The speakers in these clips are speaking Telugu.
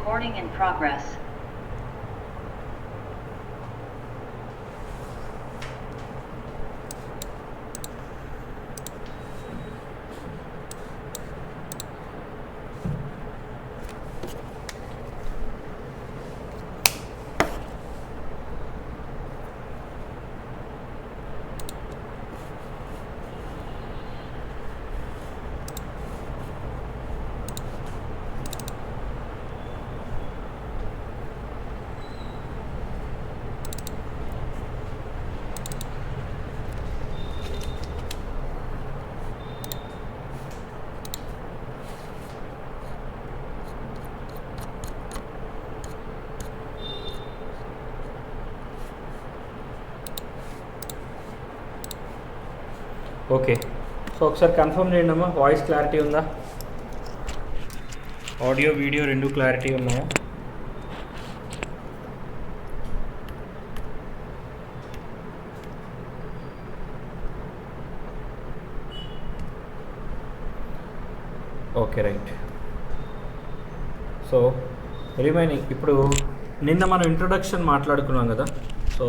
Recording in progress. Okay, so ఒకసారి కన్ఫర్మ్ చేయండి అమ్మా, వాయిస్ క్లారిటీ ఉందా? ఆడియో వీడియో రెండు క్లారిటీ ఉన్నాయా? Okay, right. సో రిమైనింగ్ ఇప్పుడు నిన్న మనం ఇంట్రొడక్షన్ మాట్లాడుకున్నాం కదా, so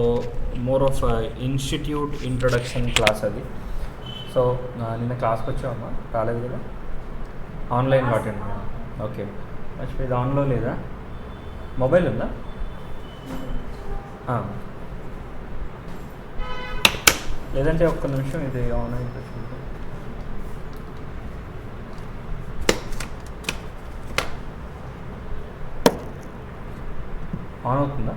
more of institute introduction class అది. సో నిన్న క్లాస్కి వచ్చావమ్మా? రాలేదు కదా, ఆన్లైన్ అటెండ్. ఓకే, మర్చిపోయి ఇది ఆన్లో లేదా? మొబైల్ ఉందా? లేదంటే ఒక్క నిమిషం ఇది ఆన్ అయిపోతుంది. ఆన్ అవుతుందా?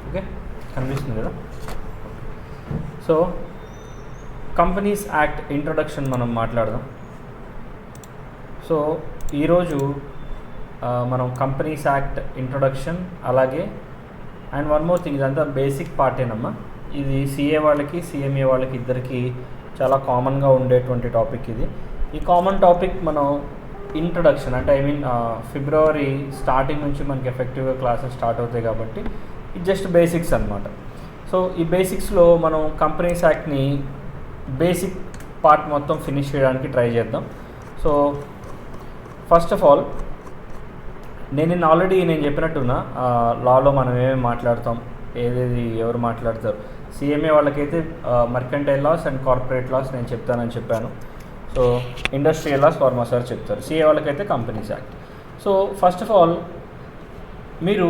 ఓకే, కనిపిస్తుంది కదా? సో కంపెనీస్ యాక్ట్ ఇంట్రొడక్షన్ మనం మాట్లాడదాం. సో ఈరోజు మనం కంపెనీస్ యాక్ట్ ఇంట్రొడక్షన్, అలాగే అండ్ వన్ మోర్ థింగ్, ఇదంతా బేసిక్ పార్టేనమ్మా. ఇది సిఏ వాళ్ళకి సిఎంఏ వాళ్ళకి ఇద్దరికి చాలా కామన్గా ఉండేటువంటి టాపిక్ ఇది. ఈ కామన్ టాపిక్ మనం ఇంట్రొడక్షన్ అంటే ఫిబ్రవరి స్టార్టింగ్ నుంచి మనకి ఎఫెక్టివ్గా క్లాసెస్ స్టార్ట్ అవుతాయి కాబట్టి ఇది జస్ట్ బేసిక్స్ అనమాట. సో ఈ బేసిక్స్లో మనం కంపెనీస్ యాక్ట్ని బేసిక్ పార్ట్ మొత్తం ఫినిష్ చేయడానికి ట్రై చేద్దాం. సో ఫస్ట్ ఆఫ్ ఆల్ నేను ఆల్రెడీ చెప్పినట్టున్నా లాలో మనం ఏమేమి మాట్లాడతాం, ఏదేది ఎవరు మాట్లాడతారు. సిఎంఏ వాళ్ళకైతే mercantile laws and corporate laws నేను చెప్తానని చెప్పాను. సో ఇండస్ట్రియల్ లాస్ ఫార్మా సార్ చెప్తారు. సిఏ వాళ్ళకైతే companies act. So first of all మీరు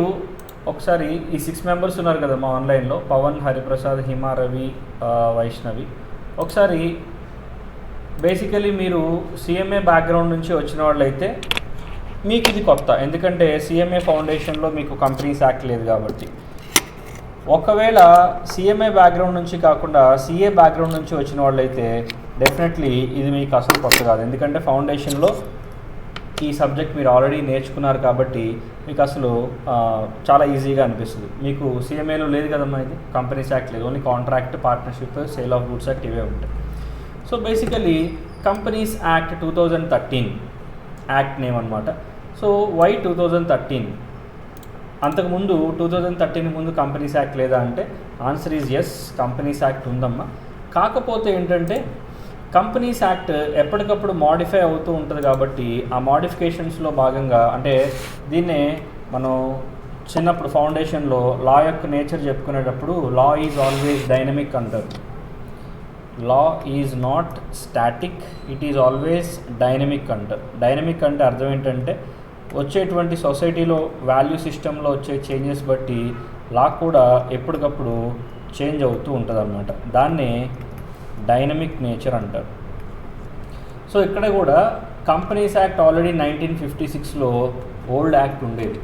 ఒకసారి ఈ 6 మెంబర్స్ ఉన్నారు కదా మా ఆన్లైన్లో, పవన్, హరిప్రసాద్, హిమ, రవి, వైష్ణవి. ఒకసారి బేసికలీ మీరు సిఎంఏ బ్యాక్గ్రౌండ్ నుంచి వచ్చిన వాళ్ళైతే మీకు ఇది కొత్త, ఎందుకంటే సిఎంఏ ఫౌండేషన్లో మీకు కంపెనీస్ యాక్ట్ లేదు కాబట్టి. ఒకవేళ సిఎంఏ బ్యాక్గ్రౌండ్ నుంచి కాకుండా సిఏ బ్యాక్గ్రౌండ్ నుంచి వచ్చిన వాళ్ళైతే డెఫినెట్లీ ఇది మీకు అసలు కొత్త కాదు, ఎందుకంటే ఫౌండేషన్లో ఈ సబ్జెక్ట్ మీరు ఆల్రెడీ నేర్చుకున్నారు కాబట్టి మీకు అసలు చాలా ఈజీగా అనిపిస్తుంది. మీకు సిఎంఏలో లేదు కదమ్మా, ఇది కంపెనీస్ యాక్ట్ లేదు, only contract, partnership, sale of goods act ఇవే ఉంటాయి. So basically companies act 2013 act name అనమాట. So why 2013? అంతకుముందు 2013 ముందు కంపెనీస్ యాక్ట్ లేదా అంటే answer is yes, companies act ఉందమ్మా. కాకపోతే ఏంటంటే కంపెనీస్ యాక్ట్ ఎప్పటికప్పుడు మాడిఫై అవుతూ ఉంటుంది కాబట్టి ఆ మాడిఫికేషన్స్లో భాగంగా, అంటే దీన్నే మనం చిన్నప్పుడు ఫౌండేషన్లో లా యొక్క నేచర్ చెప్పుకునేటప్పుడు లా ఈజ్ ఆల్వేస్ డైనమిక్ అంటారు. Law is not static, it is always dynamic అంటారు. డైనమిక్ అంటే అర్థం ఏంటంటే వచ్చేటువంటి సొసైటీలో వాల్యూ సిస్టంలో వచ్చే చేంజెస్ బట్టి లా కూడా ఎప్పటికప్పుడు చేంజ్ అవుతూ ఉంటుంది అన్నమాట. దాన్నే డైనమిక్ నేచర్ అంటారు. సో ఇక్కడ కూడా కంపెనీస్ యాక్ట్ ఆల్రెడీ 1956లో ఓల్డ్ యాక్ట్ ఉండేది.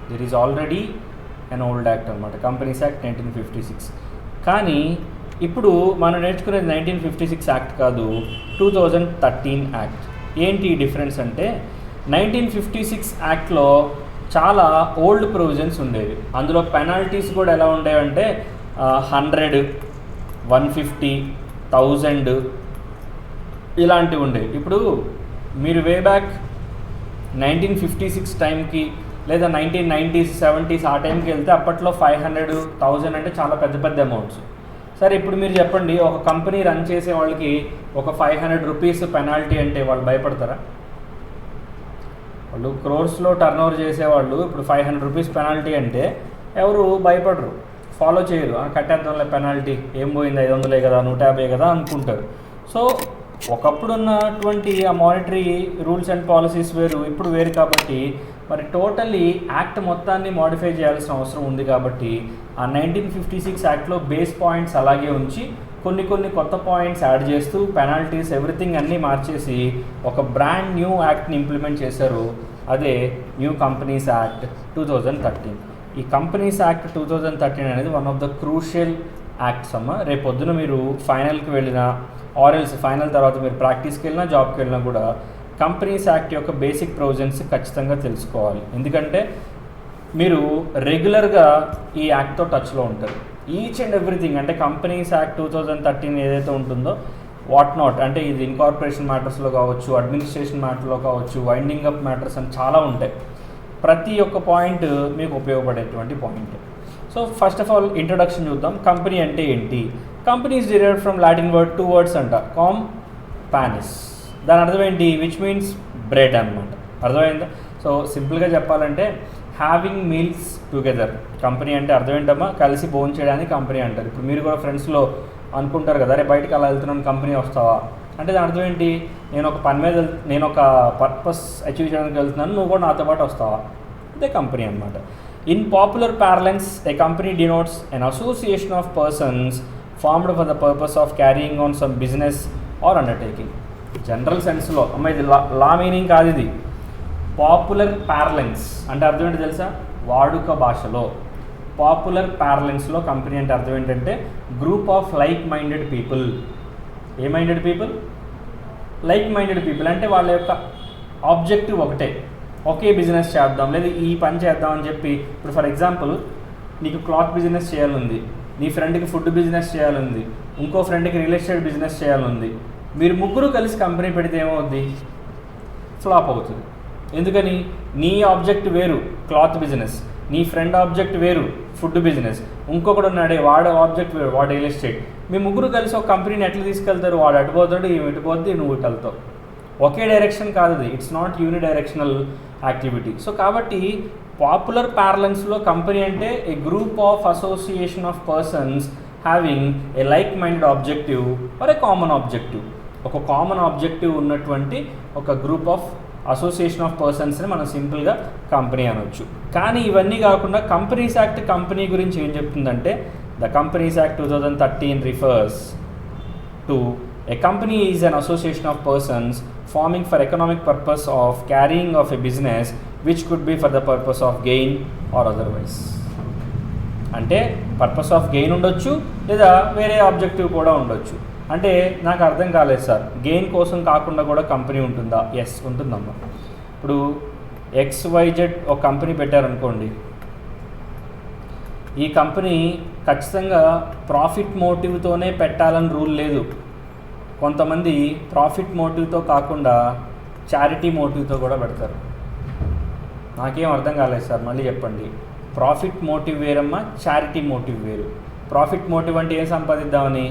There is already an old act అనమాట, కంపెనీస్ యాక్ట్ 1956. కానీ ఇప్పుడు మనం నేర్చుకునేది 1956 యాక్ట్ కాదు, 2013 యాక్ట్. ఏంటి ఈ డిఫరెన్స్ అంటే 1956 యాక్ట్లో చాలా ఓల్డ్ ప్రొవిజన్స్ ఉండేవి. అందులో పెనాల్టీస్ కూడా ఎలా ఉండేవంటే 100, 150, 1000 ఇలాంటివి ఉండేవి. ఇప్పుడు మీరు వే బ్యాక్ 1956 టైంకి లేదా 1990s, 70s ఆ టైంకి వెళ్తే అప్పట్లో 500, 1000 అంటే చాలా పెద్ద పెద్ద అమౌంట్స్. సరే ఇప్పుడు మీరు చెప్పండి, ఒక కంపెనీ రన్ చేసే వాళ్ళకి ఒక 500 రూపీస్ పెనాల్టీ అంటే వాళ్ళు భయపడతారా? వాళ్ళు క్రోర్స్లో టర్న్ ఓవర్ చేసేవాళ్ళు ఇప్పుడు 500 రూపీస్ పెనాల్టీ అంటే ఎవరు భయపడరు, ఫాలో చేయరు. కట్టేద్దాంలే పెనాల్టీ, ఏం పోయింది 500 కదా 150 కదా అనుకుంటారు. సో ఒకప్పుడు ఉన్నటువంటి ఆ మానిటరీ రూల్స్ అండ్ పాలసీస్ వేరు, ఇప్పుడు వేరు. కాబట్టి మరి టోటల్లీ యాక్ట్ మొత్తాన్ని మోడిఫై చేయాల్సిన అవసరం ఉంది. కాబట్టి ఆ 1956 యాక్ట్లో బేస్ పాయింట్స్ అలాగే ఉంచి కొన్ని కొత్త పాయింట్స్ యాడ్ చేస్తూ పెనాల్టీస్ ఎవ్రీథింగ్ అన్నీ మార్చేసి ఒక బ్రాండ్ న్యూ యాక్ట్ని ఇంప్లిమెంట్ చేశారు. అదే న్యూ కంపెనీస్ యాక్ట్ 2013. ఈ కంపెనీస్ యాక్ట్ 2013 అనేది one of the crucial acts అమ్మ. రేపొద్దున మీరు ఫైనల్కి వెళ్ళినా ఆర్ఎల్స్ ఫైనల్ తర్వాత మీరు ప్రాక్టీస్కి వెళ్ళినా జాబ్కి వెళ్ళినా కూడా కంపెనీస్ యాక్ట్ యొక్క బేసిక్ ప్రొవిజన్స్ ఖచ్చితంగా తెలుసుకోవాలి. ఎందుకంటే మీరు రెగ్యులర్గా ఈ యాక్ట్తో టచ్లో ఉంటారు. ఈచ్ అండ్ ఎవ్రీథింగ్ అంటే కంపెనీస్ యాక్ట్ 2013 ఏదైతే ఉంటుందో వాట్ నాట్ అంటే ఇది ఇన్కార్పొరేషన్ మ్యాటర్స్లో కావచ్చు, అడ్మినిస్ట్రేషన్ మ్యాటర్లో కావచ్చు, వైండింగ్ అప్ మ్యాటర్స్ అని చాలా ఉంటాయి. ప్రతి ఒక్క పాయింట్ మీకు ఉపయోగపడేటువంటి point. So first of all introduction చూద్దాం. కంపెనీ అంటే ఏంటి? Company is derived from Latin word 2 words అంట, కామ్ పానిస్. దాని అర్థం ఏంటి? విచ్ మీన్స్ బ్రెడ్ అనమాట. అర్థమైందా? సో సింపుల్గా చెప్పాలంటే హ్యావింగ్ మీల్స్ టుగెదర్. కంపెనీ అంటే అర్థం ఏంటమ్మా? కలిసి భోజనం చేయడానికి కంపెనీ అంటారు. ఇప్పుడు మీరు కూడా ఫ్రెండ్స్లో అనుకుంటారు కదా, రేపు బయటికి అలా వెళ్తున్నాను కంపెనీ వస్తావా అంటే దాని అర్థం ఏంటి? నేను ఒక పర్పస్ అచీవ్ చేయడానికి వెళ్తున్నాను, నువ్వు కూడా నాతో పాటు వస్తావా? అదే కంపెనీ అనమాట. In popular parlance a company denotes an association of persons formed for the purpose of carrying on some business or undertaking. General సెన్స్లో అమ్మ ఇది లా మీనింగ్ కాదు, ఇది పాపులర్ పారలెన్స్ అంటే అర్థం ఏంటి తెలుసా? వాడుక భాషలో పాపులర్ పారలెన్స్లో కంపెనీ అంటే అర్థం ఏంటంటే group of like minded people. A minded people? Like minded people అంటే వాళ్ళ యొక్క ఆబ్జెక్టివ్ ఒకటే, ఒకే బిజినెస్ చేద్దాం లేదా ఈ పని చేద్దాం అని చెప్పి. ఇప్పుడు ఫర్ ఎగ్జాంపుల్ నీకు క్లాత్ బిజినెస్ చేయాలంది, నీ ఫ్రెండ్కి ఫుడ్ బిజినెస్ చేయాలంది, ఇంకో ఫ్రెండ్కి రియల్ ఎస్టేట్ బిజినెస్ చేయాలంది. మీరు ముగ్గురు కలిసి కంపెనీ పెడితే ఏమవుద్ది? ఫ్లాప్ అవుతుంది. ఎందుకని? నీ ఆబ్జెక్ట్ వేరు క్లాత్ బిజినెస్, నీ ఫ్రెండ్ ఆబ్జెక్ట్ వేరు ఫుడ్ బిజినెస్, ఇంకొకడు ఉన్నాడే వాడు ఆబ్జెక్ట్ వేరు వాడు రియల్ ఎస్టేట్. మీ ముగ్గురు కలిసి ఒక కంపెనీని ఎట్లా తీసుకెళ్తారు? వాడు అటుపోతాడు, ఈమె ఇటుపోద్ది, నువ్వు ఇటు వెళ్తావు. ఒకే డైరెక్షన్ కాదు అది, it's not unidirectional activity. So కాబట్టి పాపులర్ పారలెన్స్లో కంపెనీ అంటే a group of association of persons having a like minded objective or a common objective. ఒక కామన్ ఆబ్జెక్టివ్ ఉన్నటువంటి ఒక గ్రూప్ ఆఫ్ అసోసియేషన్ ఆఫ్ పర్సన్స్ని మనం సింపుల్గా కంపెనీ అనొచ్చు. కానీ ఇవన్నీ కాకుండా కంపెనీస్ యాక్ట్ కంపెనీ గురించి ఏం చెప్తుందంటే the companies act 2013 refers to A company is an association of persons farming for economic purpose of carrying of a business which could be for the purpose of gain or otherwise. అంటే పర్పస్ ఆఫ్ గెయిన్ ఉండొచ్చు లేదా వేరే ఆబ్జెక్టివ్ కూడా ఉండొచ్చు. అంటే నాకు అర్థం కాలేదు సార్, గెయిన్ కోసం కాకుండా కూడా కంపెనీ ఉంటుందా? ఎస్ ఉంటుందమ్మా. ఇప్పుడు XYZ ఒక కంపెనీ పెట్టారనుకోండి, ఈ కంపెనీ ఖచ్చితంగా ప్రాఫిట్ మోటివ్తోనే పెట్టాలని రూల్ లేదు. కొంతమంది ప్రాఫిట్ మోటివ్తో కాకుండా చారిటీ మోటివ్తో కూడా పెడతారు. నాకేం అర్థం కాలేదు సార్, మళ్ళీ చెప్పండి. ప్రాఫిట్ మోటివ్ వేరమ్మా, చారిటీ మోటివ్ వేరు. ప్రాఫిట్ మోటివ్ అంటే ఏం సంపాదిద్దామని,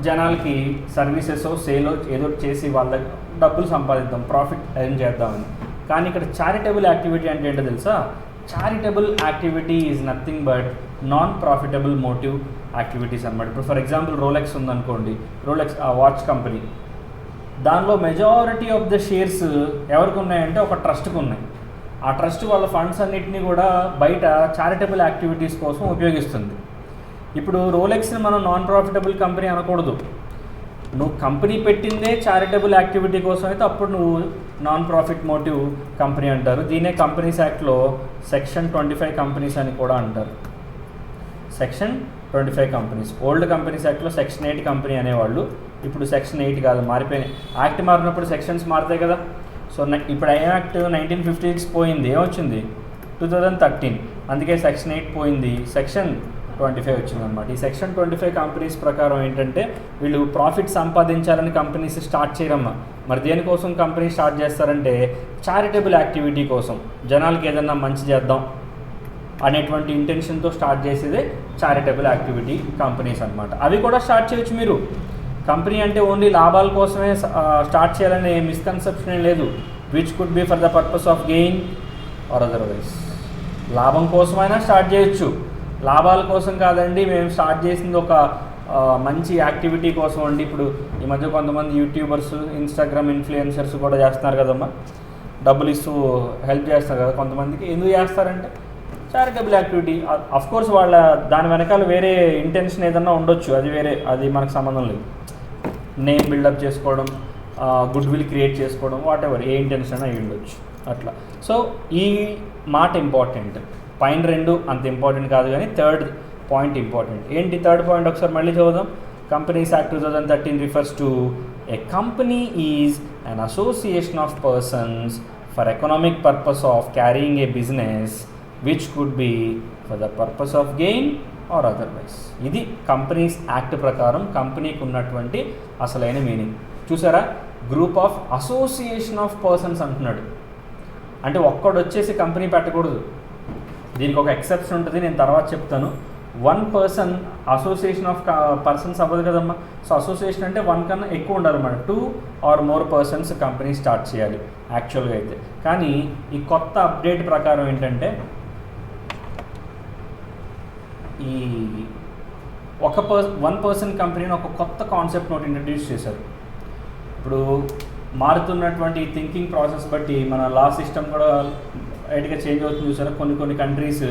జనాలకి సర్వీసెస్ సేలో ఏదో చేసి వాళ్ళ డబ్బులు సంపాదిద్దాం, ప్రాఫిట్ ఎర్న్ చేద్దామని. కానీ ఇక్కడ చారిటబుల్ యాక్టివిటీ అంటే ఏంటో తెలుసా? Charitable activity is nothing but non profitable motive activities అనమాట. ఇప్పుడు ఫర్ ఎగ్జాంపుల్ రోలెక్స్ ఉందనుకోండి, రోలెక్స్ వాచ్ కంపెనీ, దానిలో మెజారిటీ ఆఫ్ ద షేర్స్ ఎవరికి ఉన్నాయంటే ఒక ట్రస్ట్కి ఉన్నాయి. ఆ ట్రస్ట్ వాళ్ళ ఫండ్స్ అన్నిటినీ కూడా బయట చారిటబుల్ యాక్టివిటీస్ కోసం ఉపయోగిస్తుంది. ఇప్పుడు రోలెక్స్ని మనం నాన్ ప్రాఫిటబుల్ కంపెనీ అనకూడదు. నువ్వు కంపెనీ పెట్టిందే చారిటబుల్ యాక్టివిటీ కోసం అయితే అప్పుడు నువ్వు నాన్ ప్రాఫిట్ మోటివ్ కంపెనీ అంటారు. దీనే కంపెనీస్ యాక్ట్లో సెక్షన్ 25 కంపెనీస్ అని కూడా అంటారు. Section 25 companies. ఓల్డ్ కంపెనీస్ యాక్ట్లో సెక్షన్ 8 కంపెనీ అనేవాళ్ళు, ఇప్పుడు సెక్షన్ 8 కాదు, మారిపోయినాయి. యాక్ట్ మారినప్పుడు సెక్షన్స్ మారుతాయి కదా. సో ఇప్పుడు ఏ యాక్ట్ 1956 పోయింది, ఏమొచ్చింది 2013, అందుకే సెక్షన్ 8 పోయింది, సెక్షన్ 25 వచ్చిందనమాట. ఈ సెక్షన్ 25 కంపెనీస్ ప్రకారం ఏంటంటే వీళ్ళు ప్రాఫిట్ సంపాదించాలని కంపెనీస్ స్టార్ట్ చేయరమ్మా. మరి దేనికోసం కంపెనీ స్టార్ట్ చేస్తారంటే చారిటబుల్ యాక్టివిటీ కోసం, జనాలకి ఏదన్నా మంచి చేద్దాం అనేటువంటి ఇంటెన్షన్తో స్టార్ట్ చేసేదే చారిటబుల్ యాక్టివిటీ కంపెనీస్ అనమాట. అవి కూడా స్టార్ట్ చేయొచ్చు మీరు. కంపెనీ అంటే ఓన్లీ లాభాల కోసమే స్టార్ట్ చేయాలనే మిస్కన్సెప్షన్ ఏం లేదు. Which could be for the purpose of gain or otherwise. లాభం కోసమైనా స్టార్ట్ చేయొచ్చు, లాభాల కోసం కాదండి మేము స్టార్ట్ చేసింది ఒక మంచి యాక్టివిటీ కోసం అండి. ఇప్పుడు ఈ మధ్య కొంతమంది యూట్యూబర్స్, ఇన్స్టాగ్రామ్ ఇన్ఫ్లుయెన్సర్స్ కూడా చేస్తున్నారు కదమ్మా, డబ్బులు ఇస్తూ హెల్ప్ చేస్తారు కదా కొంతమందికి. ఎందుకు చేస్తారంటే చారిటబుల్ యాక్టివిటీ. అఫ్కోర్స్ వాళ్ళ దాని వెనకాల వేరే ఇంటెన్షన్ ఏదన్నా ఉండొచ్చు, అది వేరే, అది మనకు సంబంధం లేదు. నేమ్ బిల్డప్ చేసుకోవడం, గుడ్ విల్ క్రియేట్ చేసుకోవడం, వాట్ ఎవర్, ఏ ఇంటెన్షన్ అయి ఉండొచ్చు అట్లా. సో ఈ మాట ఇంపార్టెంట్. పైన రెండు అంత ఇంపార్టెంట్ కాదు, కానీ థర్డ్ పాయింట్ ఇంపార్టెంట్. ఏంటి థర్డ్ పాయింట్ ఒకసారి మళ్ళీ చదువుదాం. Companies act 2013 refers to A company is an association of persons for economic purpose of carrying A business which could be for the purpose of gain or otherwise. ఇది కంపెనీస్ యాక్ట్ ప్రకారం కంపెనీకి ఉన్నటువంటి అసలైన మీనింగ్. చూసారా, group of association of persons అంటున్నాడు. అంటే ఒక్కడు వచ్చేసి కంపెనీ పెట్టకూడదు, దీనికి ఒక ఎక్సెప్షన్ ఉంటుంది, నేను తర్వాత చెప్తాను. One person association of persons అవ్వదు కదమ్మా. సో అసోసియేషన్ అంటే 1 కన్నా ఎక్కువ ఉండాలి అన్నమాట. 2 or more persons company start చేయాలి యాక్చువల్గా అయితే. కానీ ఈ కొత్త అప్డేట్ ప్రకారం ఏంటంటే ఈ వన్ పర్సన్ కంపెనీని ఒక కొత్త కాన్సెప్ట్ నోట్ ఇంట్రడ్యూస్ చేశారు. ఇప్పుడు మారుతున్నటువంటి థింకింగ్ ప్రాసెస్ బట్టి మన లా సిస్టమ్ కూడా రైట్గా చేంజ్ అవుతుంది చూసారా. కొన్ని కంట్రీస్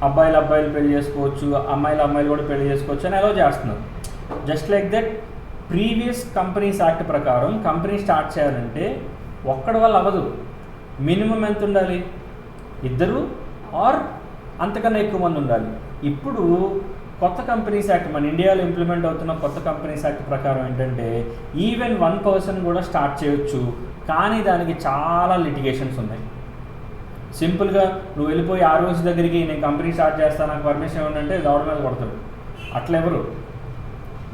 అబ్బాయిలు పెళ్లి చేసుకోవచ్చు, అమ్మాయిలు కూడా పెళ్లి చేసుకోవచ్చు అని అలో చేస్తున్నారు. Just like that previous companies act ప్రకారం కంపెనీ స్టార్ట్ చేయాలంటే ఒక్కడి వల్ల అవ్వదు. మినిమం ఎంత ఉండాలి? 2 or అంతకన్నా ఎక్కువ మంది ఉండాలి. ఇప్పుడు కొత్త కంపెనీస్ యాక్ట్, మన ఇండియాలో ఇంప్లిమెంట్ అవుతున్న కొత్త కంపెనీస్ యాక్ట్ ప్రకారం ఏంటంటే ఈవెన్ 1 పర్సన్ కూడా స్టార్ట్ చేయొచ్చు, కానీ దానికి చాలా లిటిగేషన్స్ ఉన్నాయి. సింపుల్గా నువ్వు వెళ్ళిపోయి ఆర్ఓసి దగ్గరికి నేను కంపెనీ స్టార్ట్ చేస్తాను, నాకు పర్మిషన్ ఏమంటే దౌడ మీద కొడతాడు. అట్లా ఎవరు,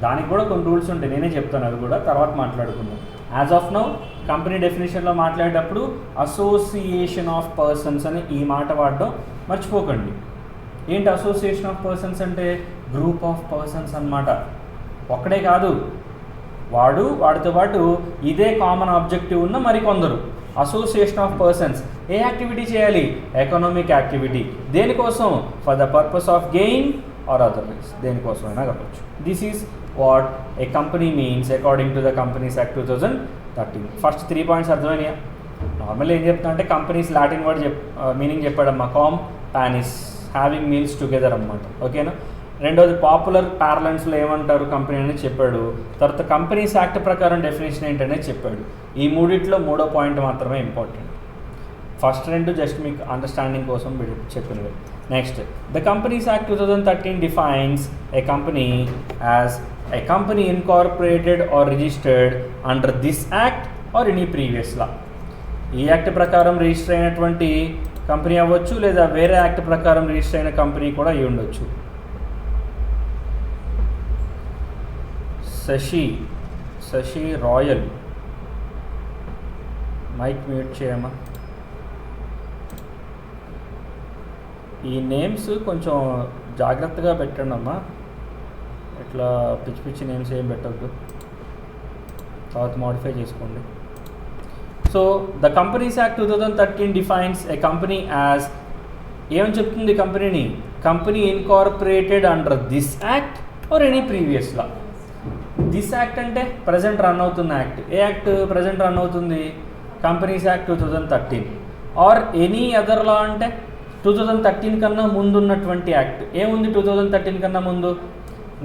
దానికి కూడా కొన్ని రూల్స్ ఉంటాయి, నేనే చెప్తాను, అది కూడా తర్వాత మాట్లాడుకుందాం. యాజ్ ఆఫ్ నౌ కంపెనీ డెఫినేషన్లో మాట్లాడేటప్పుడు అసోసియేషన్ ఆఫ్ పర్సన్స్ అని ఈ మాట వాడడం మర్చిపోకండి. ఏంటి అసోసియేషన్ ఆఫ్ పర్సన్స్ అంటే? గ్రూప్ ఆఫ్ పర్సన్స్ అన్నమాట. ఒక్కడే కాదు, వాడితో పాటు ఇదే కామన్ ఆబ్జెక్టివ్ ఉన్న మరికొందరు. అసోసియేషన్ ఆఫ్ పర్సన్స్ ఏ యాక్టివిటీ చేయాలి? Economic activity. దేనికోసం? For the purpose of gain or otherwise, దేనికోసమైనా కావచ్చు. This is what a company means according to the companies act 2013. First 3 points అర్థమైనాయా? నార్మల్ ఏం చెప్తా అంటే కంపెనీస్ లాటిన్ వర్డ్ మీనింగ్ చెప్పాడమ్మా, కామ్ పానిస్, హ్యావింగ్ మీల్స్ టుగెదర్ అన్నమాట. ఓకేనా. రెండోది పాపులర్ పార్లెన్స్లో ఏమంటారు కంపెనీ అని చెప్పాడు. తర్వాత కంపెనీస్ యాక్ట్ ప్రకారం డెఫినేషన్ ఏంటనే చెప్పాడు. ఈ మూడిట్లో 3వ పాయింట్ మాత్రమే ఇంపార్టెంట్. ఫస్ట్ 2 జస్ట్ మీకు అండర్స్టాండింగ్ కోసం చెప్పినవి. Next, the companies act 2013 defines a company as a company incorporated or registered under this act or any previous law. ఈ యాక్ట్ ప్రకారం రిజిస్టర్ అయినటువంటి కంపెనీ అవ్వచ్చు, లేదా వేరే యాక్ట్ ప్రకారం రిజిస్టర్ అయిన కంపెనీ కూడా అయి ఉండొచ్చు. శశి రాయల్, మైక్ మ్యూట్ చేయమ్మా. ఈ నేమ్స్ కొంచెం జాగ్రత్తగా పెట్టండి అమ్మా, ఇట్లా పిచ్చి నేమ్స్ ఏం పెట్టద్దు, తర్వాత మోడిఫై చేసుకోండి. So the companies act 2013 defines a company as, ఏమని చెప్తుంది కంపెనీని? Company incorporated under this act or any previous law. This act అంటే ప్రజెంట్ రన్ అవుతున్న యాక్ట్. ఏ యాక్ట్ ప్రజెంట్ రన్ అవుతుంది? Companies act 2013. Or any other law అంటే 2013 కన్నా ముందు ఉన్నటువంటి యాక్ట్. ఏముంది 2013 కన్నా ముందు?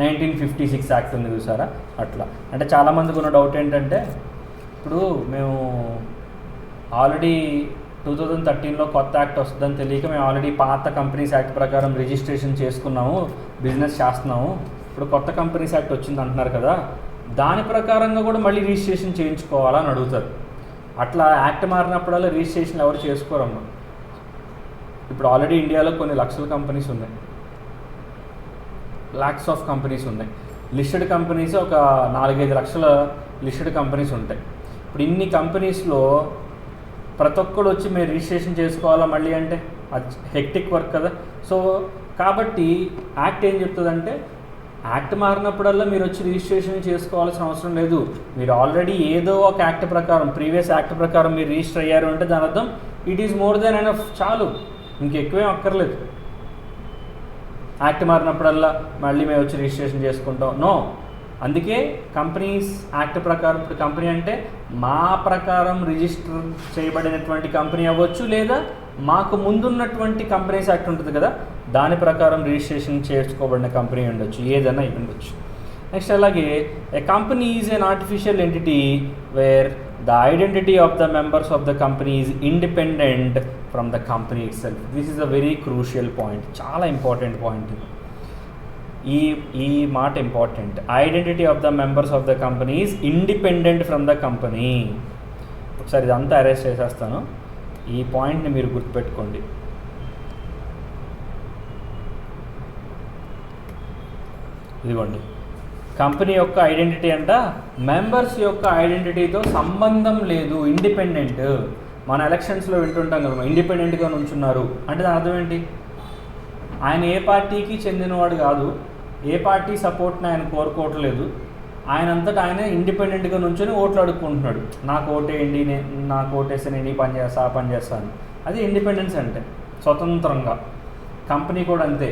1956 యాక్ట్ ఉంది చూసారా, అట్లా. అంటే చాలామందికి ఉన్న డౌట్ ఏంటంటే, ఇప్పుడు మేము ఆల్రెడీ 2013లో కొత్త యాక్ట్ వస్తుందని తెలియక మేము ఆల్రెడీ పాత కంపెనీస్ యాక్ట్ ప్రకారం రిజిస్ట్రేషన్ చేసుకున్నాము, బిజినెస్ చేస్తున్నాము, ఇప్పుడు కొత్త కంపెనీస్ యాక్ట్ వచ్చింది అంటున్నారు కదా, దాని ప్రకారంగా కూడా మళ్ళీ రిజిస్ట్రేషన్ చేయించుకోవాలని అడుగుతారు. అట్లా యాక్ట్ మారినప్పుడల్లా రిజిస్ట్రేషన్ ఎవరు చేసుకోరమ్మా. ఇప్పుడు ఆల్రెడీ ఇండియాలో కొన్ని లక్షల కంపెనీస్ ఉన్నాయి, లాక్స్ ఆఫ్ కంపెనీస్ ఉన్నాయి. లిస్టెడ్ కంపెనీస్ ఒక 4-5 లక్షల లిస్టెడ్ కంపెనీస్ ఉంటాయి. ఇప్పుడు ఇన్ని కంపెనీస్లో ప్రతి ఒక్కరు వచ్చి మీరు రిజిస్ట్రేషన్ చేసుకోవాలా మళ్ళీ అంటే అది హెక్టిక్ వర్క్ కదా. సో కాబట్టి యాక్ట్ ఏం చెప్తుందంటే, యాక్ట్ మారినప్పుడల్లా మీరు వచ్చి రిజిస్ట్రేషన్ చేసుకోవాల్సిన అవసరం లేదు. మీరు ఆల్రెడీ ఏదో ఒక యాక్ట్ ప్రకారం, ప్రీవియస్ యాక్ట్ ప్రకారం మీరు రిజిస్టర్ అయ్యారు అంటే దాని అర్థం it is more than enough, చాలు, ఇంకెక్కువేం అక్కర్లేదు. యాక్ట్ మారినప్పుడల్లా మళ్ళీ మేము వచ్చి రిజిస్ట్రేషన్ చేసుకుంటాం, నో. అందుకే కంపెనీస్ యాక్ట్ ప్రకారం, ఇప్పుడు కంపెనీ అంటే మా ప్రకారం రిజిస్టర్ చేయబడినటువంటి కంపెనీ అవ్వచ్చు, లేదా మాకు ముందున్నటువంటి కంపెనీస్ యాక్ట్ ఉంటుంది కదా, దాని ప్రకారం రిజిస్ట్రేషన్ చేసుకోబడిన కంపెనీ ఉండొచ్చు, ఏదైనా ఉండొచ్చు. నెక్స్ట్ అలాగే a company is an artificial entity where the identity of the members of the company is independent from the company itself. This is a very crucial point, చాలా ఇంపార్టెంట్ పాయింట్ ఇది. ఈ మాట important. Identity of the members of the company is independent from the company. ఒకసారి ఇదంతా అరెస్ట్ చేసేస్తాను, ఈ పాయింట్ని మీరు గుర్తుపెట్టుకోండి. ఇదిగోండి, కంపెనీ యొక్క ఐడెంటిటీ అంట మెంబర్స్ యొక్క ఐడెంటిటీతో సంబంధం లేదు, ఇండిపెండెంట్. మన ఎలక్షన్స్లో వింటుంటాం కదా, ఇండిపెండెంట్గా నుంచున్నారు అంటే దాని అర్థం ఏంటి? ఆయన ఏ పార్టీకి చెందినవాడు కాదు, ఏ పార్టీ సపోర్ట్ని ఆయన కోరుకోవట్లేదు, ఆయనంతటా ఆయన ఇండిపెండెంట్గా నుంచొని ఓట్లు అడుక్కుంటున్నాడు. నాకు ఓటేయండి, నాకు ఓటేస్తే నేను ఈ పని చేస్తా, ఆ పని చేస్తాను. అది ఇండిపెండెన్స్ అంటే, స్వతంత్రంగా. కంపెనీ కూడా అంతే,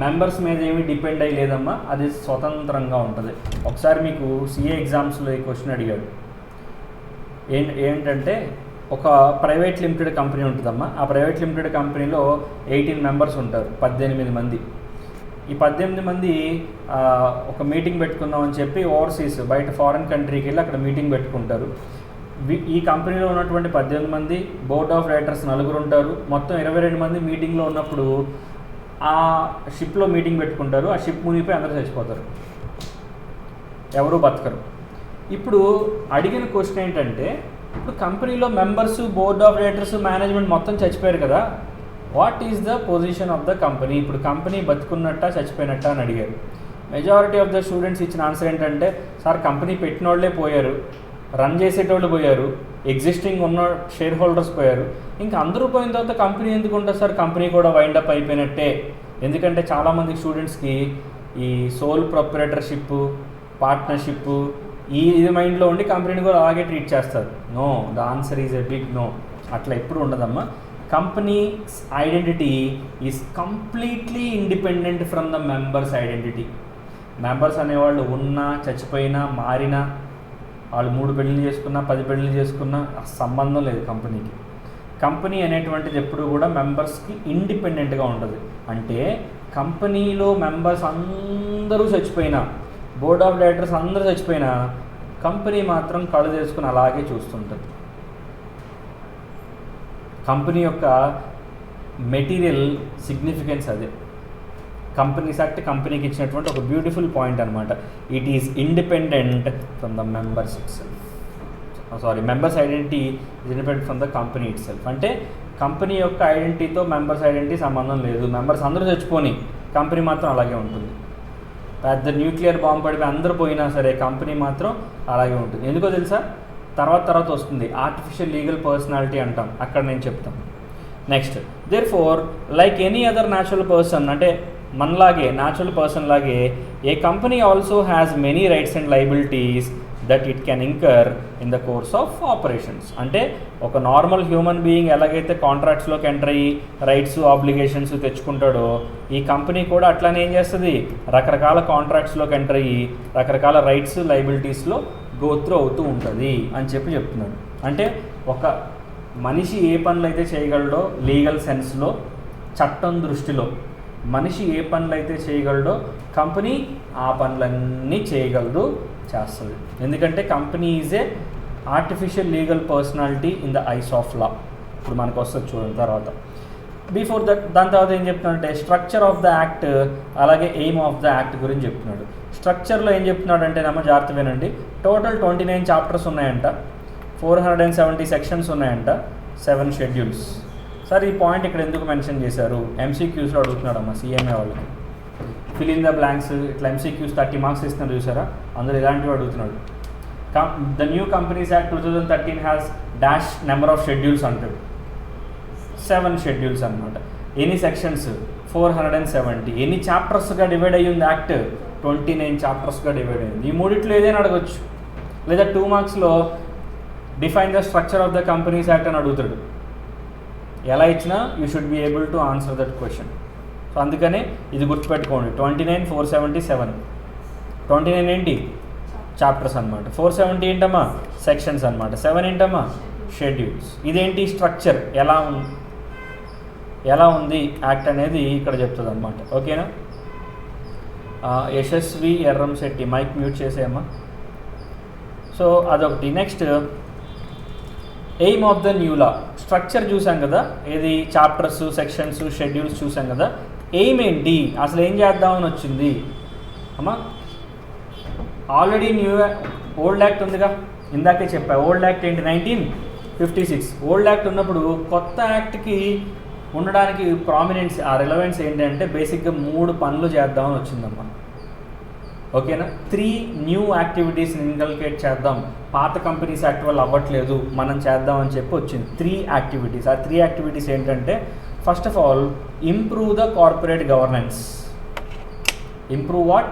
మెంబర్స్ మీద ఏమీ డిపెండ్ అయ్యి లేదమ్మా, అది స్వతంత్రంగా ఉంటుంది. ఒకసారి మీకు సిఏ ఎగ్జామ్స్లో ఈ క్వశ్చన్ అడిగాడు. ఏంటంటే ఒక ప్రైవేట్ లిమిటెడ్ కంపెనీ ఉంటుందమ్మా, ఆ ప్రైవేట్ లిమిటెడ్ కంపెనీలో 18 మెంబర్స్ ఉంటారు, 18 మంది. ఈ 18 మంది ఒక మీటింగ్ పెట్టుకుందామని చెప్పి ఓవర్సీస్, బయట ఫారెన్ కంట్రీకి వెళ్ళి అక్కడ మీటింగ్ పెట్టుకుంటారు. ఈ కంపెనీలో ఉన్నటువంటి 18 మంది, బోర్డ్ ఆఫ్ డైరెక్టర్స్ 4 ఉంటారు, మొత్తం 22 మంది మీటింగ్లో ఉన్నప్పుడు ఆ షిప్లో మీటింగ్ పెట్టుకుంటారు. ఆ షిప్ మునిగిపోయి అందరూ చచ్చిపోతారు, ఎవరు బతకరు. ఇప్పుడు అడిగిన క్వశ్చన్ ఏంటంటే, ఇప్పుడు కంపెనీలో members, board of directors, management మొత్తం చచ్చిపోయారు కదా, what is the position of the company? ఇప్పుడు కంపెనీ బతుకున్నట్టా చచ్చిపోయినట్టా అని అడిగారు. మెజారిటీ ఆఫ్ ద స్టూడెంట్స్ ఇచ్చిన ఆన్సర్ ఏంటంటే, సార్ కంపెనీ పెట్టిన వాళ్ళే పోయారు, రన్ చేసేటోళ్ళు పోయారు, ఎగ్జిస్టింగ్ ఉన్న షేర్ హోల్డర్స్ పోయారు, ఇంకా అందరూ పోయిన తర్వాత కంపెనీ ఎందుకు ఉంటుంది సార్? కంపెనీ కూడా వైండప్ అయిపోయినట్టే. ఎందుకంటే చాలామంది స్టూడెంట్స్కి ఈ సోల్ ప్రొపరేటర్షిప్, పార్ట్నర్షిప్ ఇది మైండ్లో ఉండి కంపెనీని కూడా అలాగే ట్రీట్ చేస్తారు. No, the answer is a big no. అట్లా ఎప్పుడు ఉండదమ్మా. Company's identity is completely independent from the members identity. Members అనేవాళ్ళు ఉన్నా, చచ్చిపోయినా, మారినా, వాళ్ళు 3 పెళ్ళిళ్ళు చేసుకున్నా, 10 పెళ్ళిళ్ళు చేసుకున్నా సంబంధం లేదు కంపెనీకి. కంపెనీ అనేటువంటిది ఎప్పుడు కూడా మెంబర్స్కి ఇండిపెండెంట్గా ఉంటుంది. అంటే కంపెనీలో మెంబర్స్ అందరూ చచ్చిపోయినా, బోర్డ్ ఆఫ్ డైరెక్టర్స్ అందరూ చచ్చిపోయినా, కంపెనీ మాత్రం కళ్ళు తెరుచుకుని అలాగే చూస్తుంటుంది. కంపెనీ యొక్క మెటీరియల్ సిగ్నిఫికెన్స్ అదే. కంపెనీస్ యాక్ట్ కంపెనీకి ఇచ్చినటువంటి ఒక బ్యూటిఫుల్ పాయింట్ అనమాట. It is independent from the members it self. Members identity is independent from the company it self. అంటే కంపెనీ యొక్క ఐడెంటిటీతో మెంబర్స్ ఐడెంటిటీ సంబంధం లేదు. మెంబర్స్ అందరూ చచ్చిపోని, కంపెనీ మాత్రం అలాగే ఉంటుంది. పెద్ద న్యూక్లియర్ బాంబు పడిపోయి అందరూ పోయినా సరే కంపెనీ మాత్రం అలాగే ఉంటుంది. ఎందుకో తెలుసా? తర్వాత వస్తుంది ఆర్టిఫిషియల్ లీగల్ పర్సనాలిటీ అంటాం, అక్కడ నేను చెప్తాను. Next, therefore like any other natural person, అంటే మనలాగే న్యాచురల్ పర్సన్ లాగే a company also has many rights and liabilities that it can incur in the course of operations. అంటే ఒక నార్మల్ హ్యూమన్ బీయింగ్ ఎలాగైతే కాంట్రాక్ట్స్లోకి ఎంటర్ అయ్యి రైట్స్ ఆబ్లిగేషన్స్ తెచ్చుకుంటాడో ఈ కంపెనీ కూడా అట్లానే ఏం చేస్తుంది, రకరకాల కాంట్రాక్ట్స్లోకి ఎంటర్ అయ్యి రకరకాల రైట్స్ లయబిలిటీస్లో గోత్రూ అవుతూ ఉంటుంది అని చెప్తున్నాడు. అంటే ఒక మనిషి ఏ పనులు అయితే చేయగలడో లీగల్ సెన్స్లో, చట్టం దృష్టిలో మనిషి ఏ పనులు అయితే చేయగలడో కంపెనీ ఆ పనులన్నీ చేయగలదు, చేస్తుంది. ఎందుకంటే company is a artificial legal personality in the eyes of లా. ఇప్పుడు మనకు వస్తుంది చూడండి తర్వాత. బిఫోర్ దట్ దాని తర్వాత ఏం చెప్తున్నాడంటే స్ట్రక్చర్ ఆఫ్ ద యాక్ట్, అలాగే ఎయిమ్ ఆఫ్ ద యాక్ట్ గురించి చెప్తున్నాడు. స్ట్రక్చర్లో ఏం చెప్తున్నాడంటే జాగ్రత్త వినండి. టోటల్ 29 చాప్టర్స్ ఉన్నాయంట, 470 సెక్షన్స్ ఉన్నాయంట, 7 షెడ్యూల్స్. సార్ ఈ పాయింట్ ఇక్కడ ఎందుకు మెన్షన్ చేశారు, MCQస్లో అడుగుతున్నాడమ్మా CMA వాళ్ళకి. ఫిల్ ఇన్ ద బ్లాంక్స్ ఇట్లా MCQs 30 మార్క్స్ ఇస్తున్నారు చూసారా, అందులో ఇలాంటివి అడుగుతున్నాడు. The new companies act 2013 has dash number of schedules అంటాడు. 7 షెడ్యూల్స్ అనమాట. ఎన్ని సెక్షన్స్ 470. ఎన్ని చాప్టర్స్గా డివైడ్ అయ్యి ఉంది యాక్ట్ 29 చాప్టర్స్గా డివైడ్ అయ్యింది. ఈ మూడిట్లో ఏదైనా అడగచ్చు. లేదా 2 మార్క్స్లో define the structure of the companies act అని అడుగుతాడు. ఎలా ఇచ్చినా you should be able to answer that question. So అందుకనే ఇది గుర్తుపెట్టుకోండి. 29, 477. 29 ఏంటి చాప్టర్స్ అనమాట, 470 ఏంటమ్మా సెక్షన్స్ అనమాట, 7 ఏంటమ్మా షెడ్యూల్స్. ఇదేంటి స్ట్రక్చర్ ఎలా ఉంది యాక్ట్ అనేది ఇక్కడ చెప్తుంది అనమాట. ఓకేనా. యశస్వి ఎర్రంశెట్టి మైక్ మ్యూట్ చేసేయమ్మా. సో అదొకటి. Next aim of the new law. Structure చూసాం కదా, ఏది చాప్టర్స్, సెక్షన్స్, షెడ్యూల్స్ చూసాం కదా. ఎయిమ్ ఏంటి, అసలు ఏం చేద్దామని వచ్చింది అమ్మా. ఆల్రెడీ ఓల్డ్ యాక్ట్ ఉందిగా, ఇందాకే చెప్పా. ఓల్డ్ యాక్ట్ ఏంటి 1956. ఓల్డ్ యాక్ట్ ఉన్నప్పుడు కొత్త యాక్ట్కి ఉండడానికి ప్రామినెన్స్, ఆ రిలవెన్స్ ఏంటంటే బేసిక్గా 3 పనులు చేద్దామని వచ్చిందమ్మా. ఓకేనా. 3 న్యూ యాక్టివిటీస్ని ఇన్కల్కేట్ చేద్దాం, పాత కంపెనీస్ యాక్ట్ వల్ల అవ్వట్లేదు, మనం చేద్దామని చెప్పి వచ్చింది 3 యాక్టివిటీస్. ఆ 3 యాక్టివిటీస్ ఏంటంటే first of all improve the corporate governance. Improve what,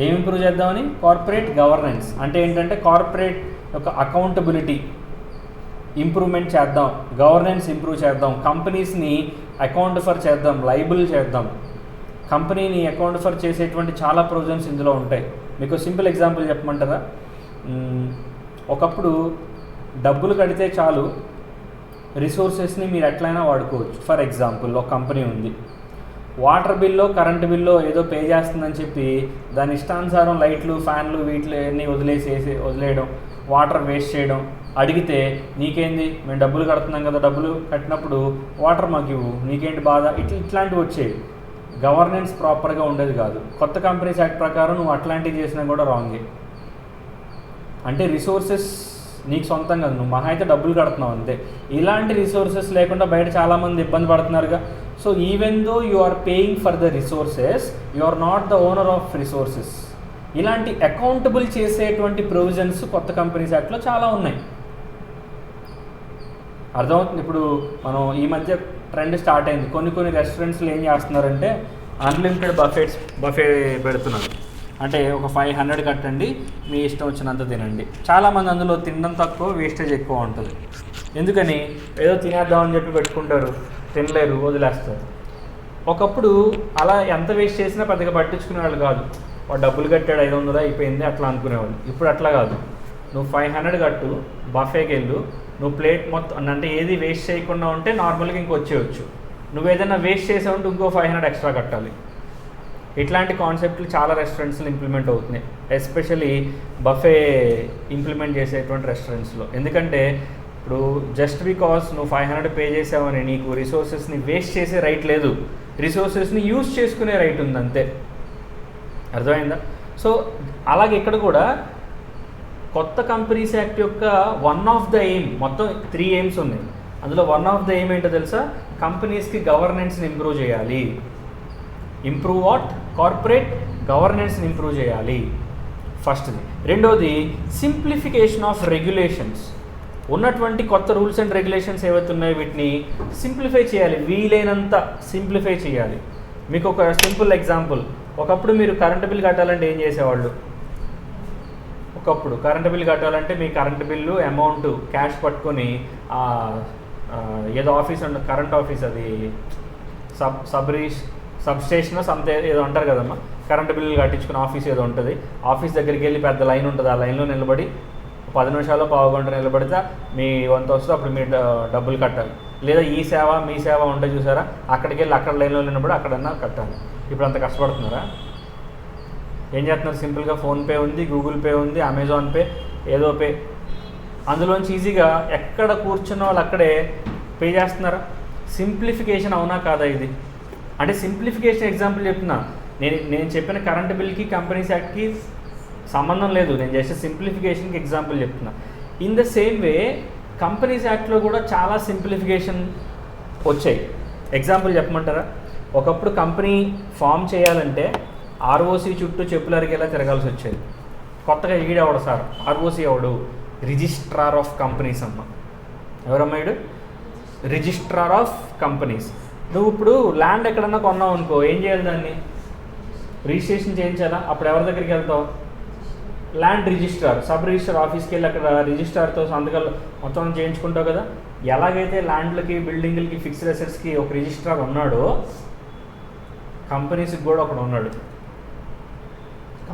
ఏం ఇంప్రూవ్ చేద్దామని, కార్పొరేట్ గవర్నెన్స్. అంటే ఏంటంటే కార్పొరేట్ యొక్క అకౌంటబిలిటీ ఇంప్రూవ్మెంట్ చేద్దాం, గవర్నెన్స్ ఇంప్రూవ్ చేద్దాం, కంపెనీస్ని అకౌంట్ ఫర్ చేద్దాం, లైబుల్ చేద్దాం. కంపెనీని అకౌంట్ ఫర్ చేసేటువంటి చాలా ప్రొవిజన్స్ ఇందులో ఉంటాయి. మీకు సింపుల్ ఎగ్జాంపుల్ చెప్పమంటారా, ఒకప్పుడు డబ్బులు కడితే చాలు రిసోర్సెస్ని మీరు ఎట్లయినా వాడుకోవచ్చు. ఫర్ ఎగ్జాంపుల్ ఒక కంపెనీ ఉంది, వాటర్ బిల్లో కరెంటు బిల్లో ఏదో పే చేస్తుందని చెప్పి దాని ఇష్టానుసారం లైట్లు, ఫ్యాన్లు వీటిలో అన్నీ వదిలేయడం, వాటర్ వేస్ట్ చేయడం. అడిగితే నీకేంది, మేము డబ్బులు కడుతున్నాం కదా, డబ్బులు కట్టినప్పుడు వాటర్ మాకు ఇవ్వు, నీకేంటి బాధ, ఇట్లాంటివి వచ్చేవి. గవర్నెన్స్ ప్రాపర్గా ఉండేది కాదు. కొత్త కంపెనీస్ యాక్ట్ ప్రకారం నువ్వు అట్లాంటివి చేసినా కూడా రాంగే. అంటే రిసోర్సెస్ నీకు సొంతం కదా, నువ్వు మహా అయితే డబ్బులు కడుతున్నావు అంతే. ఇలాంటి రిసోర్సెస్ లేకుండా బయట చాలామంది ఇబ్బంది పడుతున్నారుగా. So even though you are paying for the resources, you are not the owner of resources. ఇలాంటి అకౌంటబుల్ చేసేటువంటి ప్రొవిజన్స్ కొత్త కంపెనీస్ యాక్ట్లో చాలా ఉన్నాయి. అర్థమవుతుంది. ఇప్పుడు మనం ఈ మధ్య ట్రెండ్ స్టార్ట్ అయింది. కొన్ని రెస్టారెంట్స్లో ఏం చేస్తున్నారంటే అన్లిమిటెడ్ బఫే పెడుతున్నారు. అంటే ఒక 500 కట్టండి, మీ ఇష్టం వచ్చినంత తినండి. చాలామంది అందులో తినడం తక్కువ, వేస్టేజ్ ఎక్కువ ఉంటుంది. ఎందుకని, ఏదో తినేద్దామని చెప్పి పెట్టుకుంటారు, తినలేరు, వదిలేస్తారు. ఒకప్పుడు అలా ఎంత వేస్ట్ చేసినా పెద్దగా పట్టించుకునేవాళ్ళు కాదు. వాడు డబ్బులు కట్టాడు 500 అయిపోయింది అట్లా అనుకునేవాళ్ళు. ఇప్పుడు అట్లా కాదు. నువ్వు 500 కట్టు, బఫేకి వెళ్ళు, నువ్వు ప్లేట్ మొత్తం అంటే ఏది వేస్ట్ చేయకుండా ఉంటే నార్మల్గా ఇంకొచ్చేయచ్చు. నువ్వు ఏదైనా వేస్ట్ చేసావంటే ఇంకో 500 ఎక్స్ట్రా కట్టాలి. ఇట్లాంటి కాన్సెప్ట్లు చాలా రెస్టారెంట్స్లో ఇంప్లిమెంట్ అవుతున్నాయి, ఎస్పెషలీ బఫే ఇంప్లిమెంట్ చేసేటువంటి రెస్టారెంట్స్లో. ఎందుకంటే ఇప్పుడు జస్ట్ బికాస్ నువ్వు 500 పే చేసావని నీకు రిసోర్సెస్ని వేస్ట్ చేసే రైట్ లేదు, రిసోర్సెస్ని యూజ్ చేసుకునే రైట్ ఉంది అంతే. అర్థమైందా? సో అలాగే ఇక్కడ కూడా కొత్త కంపెనీస్ యాక్ట్ యొక్క వన్ ఆఫ్ ద ఎయిమ్, మొత్తం 3 ఎయిమ్స్ ఉన్నాయి. అందులో వన్ ఆఫ్ ద ఎయిమ్ ఏంటో తెలుసా, కంపెనీస్కి గవర్నెన్స్ని ఇంప్రూవ్ చేయాలి. ఇంప్రూవ్ వాట్, కార్పొరేట్ గవర్నెన్స్ని ఇంప్రూవ్ చేయాలి ఫస్ట్ది. రెండోది సింప్లిఫికేషన్ ఆఫ్ రెగ్యులేషన్స్. ఉన్నటువంటి కొత్త రూల్స్ అండ్ రెగ్యులేషన్స్ ఏవైతే ఉన్నాయో వీటిని సింప్లిఫై చేయాలి, వీలైనంత సింప్లిఫై చేయాలి. మీకు ఒక సింపుల్ ఎగ్జాంపుల్, ఒకప్పుడు మీరు కరెంటు బిల్ కట్టాలంటే ఏం చేసేవాళ్ళు, ఒకప్పుడు కరెంటు బిల్లు కట్టాలంటే మీ కరెంటు బిల్లు అమౌంట్ క్యాష్ పట్టుకొని ఏదో ఆఫీస్ ఉంటుంది, కరెంట్ ఆఫీస్, అది సబ్ స్టేషన్ సంతే ఏదో అంటారు కదమ్మా, కరెంటు బిల్లు కట్టించుకున్న ఆఫీస్ ఏదో ఉంటుంది. ఆఫీస్ దగ్గరికి వెళ్ళి పెద్ద లైన్ ఉంటుంది, ఆ లైన్లో నిలబడి 10 నిమిషాలు పావు గంట నిలబడితే మీ వంతు వస్తుంది, అప్పుడు మీరు డబ్బులు కట్టాలి. లేదా ఈ సేవ మీ సేవ ఉంటాయి చూసారా, అక్కడికి వెళ్ళి అక్కడ లైన్లో నిలబడి అక్కడన్నా కట్టాలి. ఇప్పుడు అంత కష్టపడుతున్నారా? ఏం చేస్తున్నారు? సింపుల్గా ఫోన్పే ఉంది, గూగుల్ పే ఉంది, అమెజాన్ పే, ఏదో పే, అందులోంచి ఈజీగా ఎక్కడ కూర్చున్న వాళ్ళు అక్కడే పే చేస్తున్నారా? సింప్లిఫికేషన్ అవునా కాదా ఇది? అంటే సింప్లిఫికేషన్ ఎగ్జాంపుల్ చెప్తున్నా. నేను చెప్పిన కరెంట్ బిల్కి కంపెనీస్ యాక్ట్కి సంబంధం లేదు, నేను జస్ట్ సింప్లిఫికేషన్కి ఎగ్జాంపుల్ చెప్తున్నా. In the same way companies యాక్ట్లో కూడా చాలా సింప్లిఫికేషన్ వచ్చాయి. ఎగ్జాంపుల్ చెప్పమంటారా? ఒకప్పుడు కంపెనీ ఫామ్ చేయాలంటే ఆర్ఓసి చుట్టూ చెప్పులు అరిగేలా తిరగాల్సి వచ్చేది. కొత్తగా ఈడెవడు సార్? ఆర్ఓసి ఎవడు? రిజిస్ట్రార్ ఆఫ్ కంపెనీస్ అమ్మ. ఎవరమ్మా ఈడు? Registrar of companies. నువ్వు ఇప్పుడు ల్యాండ్ ఎక్కడన్నా కొన్నావు అనుకో, ఏం చేయాలి? దాన్ని రిజిస్ట్రేషన్ చేయించాలా? అప్పుడు ఎవరి దగ్గరికి వెళ్తావు? ల్యాండ్ రిజిస్ట్రార్, సబ్ రిజిస్ట్రార్ ఆఫీస్కి వెళ్ళి అక్కడ రిజిస్ట్రార్తో సంతకాలు మొత్తం చేయించుకుంటావు కదా. ఎలాగైతే ల్యాండ్లకి, బిల్డింగ్లకి, ఫిక్స్డ్ అసెట్స్కి ఒక రిజిస్ట్రార్ ఉన్నాడో, కంపెనీస్కి కూడా ఒకడు ఉన్నాడు.